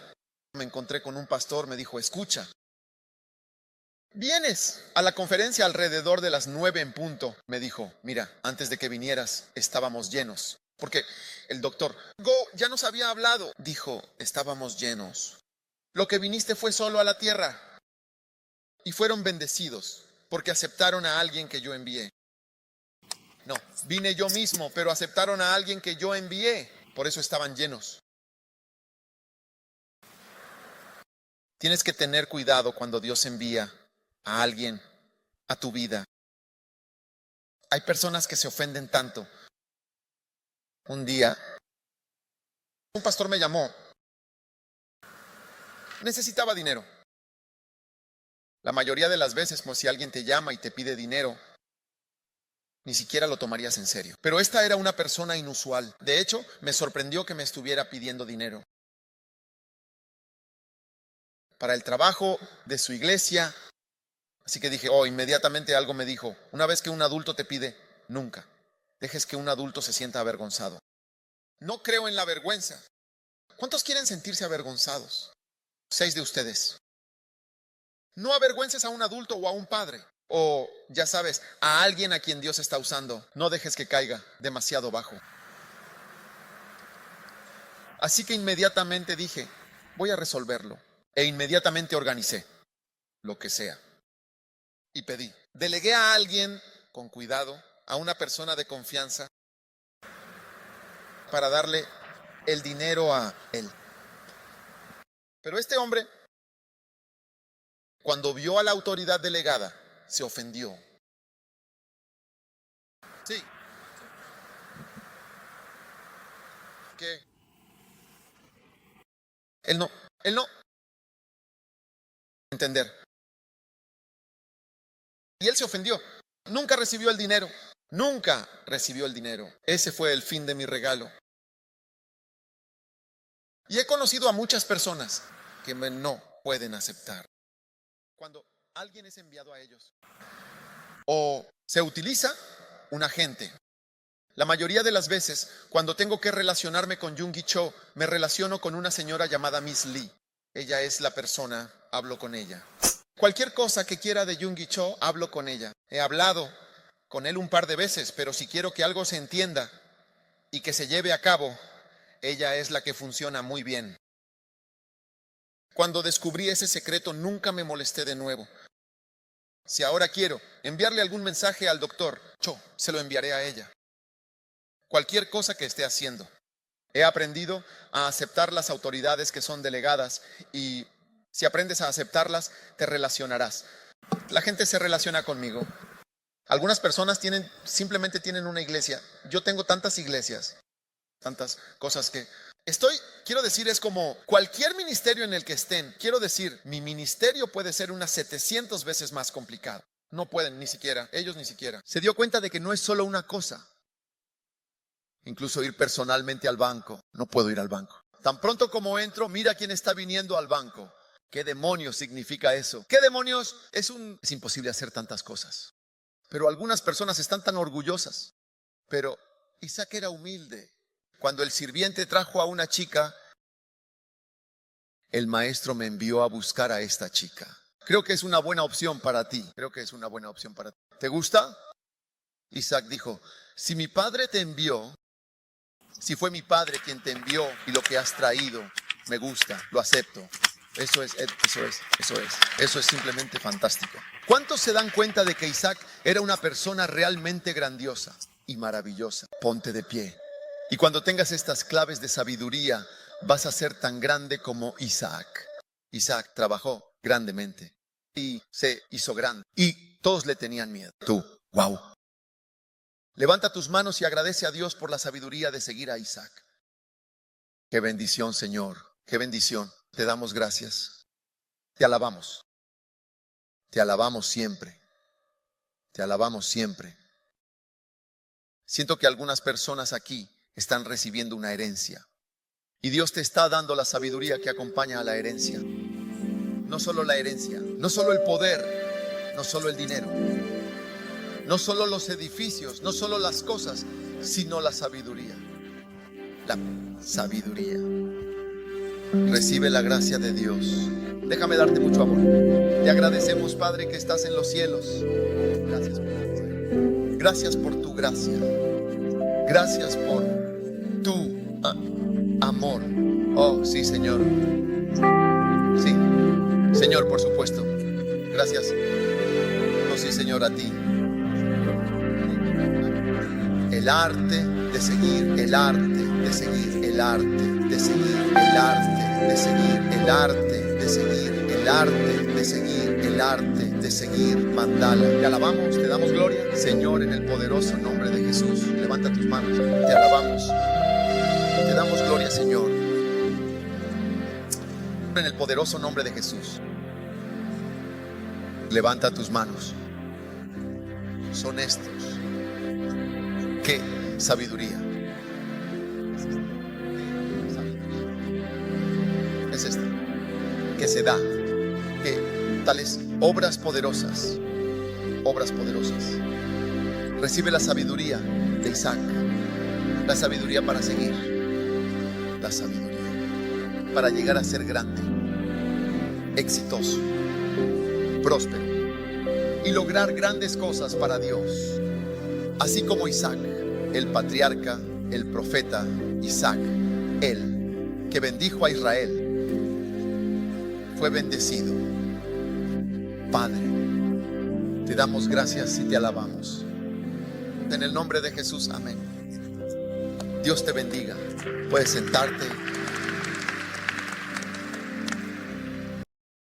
me encontré con un pastor. Me dijo: escucha, ¿vienes a la conferencia alrededor de las 9 en punto? Me dijo: mira, antes de que vinieras estábamos llenos. Porque el doctor ya nos había hablado. Dijo: estábamos llenos. Lo que viniste fue solo a la tierra. Y fueron bendecidos porque aceptaron a alguien que yo envié. No, vine yo mismo, pero aceptaron a alguien que yo envié. Por eso estaban llenos. Tienes que tener cuidado cuando Dios envía a alguien a tu vida. Hay personas que se ofenden tanto. Un día, un pastor me llamó. Necesitaba dinero. La mayoría de las veces, si alguien te llama y te pide dinero, ni siquiera lo tomarías en serio. Pero esta era una persona inusual. De hecho, me sorprendió que me estuviera pidiendo dinero para el trabajo de su iglesia. Así que dije, inmediatamente algo me dijo, una vez que un adulto te pide, nunca dejes que un adulto se sienta avergonzado. No creo en la vergüenza. ¿Cuántos quieren sentirse avergonzados? 6 de ustedes. No avergüences a un adulto o a un padre, o ya sabes, a alguien a quien Dios está usando. No dejes que caiga demasiado bajo. Así que inmediatamente dije, voy a resolverlo. E inmediatamente organicé lo que sea. Y pedí. Delegué a alguien con cuidado, a una persona de confianza, para darle el dinero a él. Pero este hombre, cuando vio a la autoridad delegada, se ofendió. Sí. ¿Qué? Él no. Entender. Y él se ofendió. Nunca recibió el dinero. Nunca recibió el dinero. Ese fue el fin de mi regalo. Y he conocido a muchas personas que no pueden aceptar cuando alguien es enviado a ellos. O se utiliza un agente. La mayoría de las veces, cuando tengo que relacionarme con Yonggi Cho, me relaciono con una señora llamada Miss Lee. Ella es la persona, hablo con ella. Cualquier cosa que quiera de Yonggi Cho, hablo con ella. He hablado con él un par de veces, pero si quiero que algo se entienda y que se lleve a cabo, ella es la que funciona muy bien. Cuando descubrí ese secreto, nunca me molesté de nuevo. Si ahora quiero enviarle algún mensaje al doctor Cho, se lo enviaré a ella. Cualquier cosa que esté haciendo. He aprendido a aceptar las autoridades que son delegadas y si aprendes a aceptarlas, te relacionarás. La gente se relaciona conmigo. Algunas personas simplemente tienen una iglesia. Yo tengo tantas iglesias, tantas cosas que quiero decir, es como cualquier ministerio en el que estén. Quiero decir, mi ministerio puede ser unas 700 veces más complicado. No pueden ni siquiera, ellos ni siquiera. Se dio cuenta de que no es solo una cosa. Incluso ir personalmente al banco. No puedo ir al banco. Tan pronto como entro, mira quién está viniendo al banco. ¿Qué demonios significa eso? ¿Qué demonios? Es imposible hacer tantas cosas. Pero algunas personas están tan orgullosas. Pero Isaac era humilde. Cuando el sirviente trajo a una chica, el maestro me envió a buscar a esta chica. Creo que es una buena opción para ti. ¿Te gusta? Isaac dijo, si mi padre te envió, si fue mi padre quien te envió y lo que has traído, me gusta, lo acepto. Eso es simplemente fantástico. ¿Cuántos se dan cuenta de que Isaac era una persona realmente grandiosa y maravillosa? Ponte de pie. Y cuando tengas estas claves de sabiduría, vas a ser tan grande como Isaac. Isaac trabajó grandemente y se hizo grande. Y todos le tenían miedo. Tú, wow. Levanta tus manos y agradece a Dios por la sabiduría de seguir a Isaac. Qué bendición, Señor. Qué bendición. Te damos gracias. Te alabamos. Te alabamos siempre. Te alabamos siempre. Siento que algunas personas aquí están recibiendo una herencia. Y Dios te está dando la sabiduría que acompaña a la herencia. No solo la herencia, no solo el poder, no solo el dinero, no solo los edificios, no solo las cosas, sino la sabiduría. La sabiduría. Recibe la gracia de Dios. Déjame darte mucho amor. Te agradecemos, Padre, que estás en los cielos. Gracias por tu gracia. Gracias por tu amor. Oh, sí, Señor. Sí, Señor, por supuesto. Gracias. Oh, sí, Señor, a ti. El arte de seguir, el arte de seguir, el arte de seguir, el arte de seguir, el arte de seguir, el el arte de seguir, el arte de seguir. Mandala. Te alabamos, te damos gloria, Señor, en el poderoso nombre de Jesús. Levanta tus manos, te alabamos, te damos gloria, Señor, en el poderoso nombre de Jesús. Levanta tus manos. Son estos. ¿Qué sabiduría? Es esta que se da, que tales obras poderosas, recibe la sabiduría de Isaac, la sabiduría para seguir, la sabiduría para llegar a ser grande, exitoso, próspero y lograr grandes cosas para Dios, así como Isaac, el patriarca, el profeta Isaac, él que bendijo a Israel, fue bendecido. Padre, te damos gracias y te alabamos. En el nombre de Jesús, amén. Dios te bendiga. Puedes sentarte.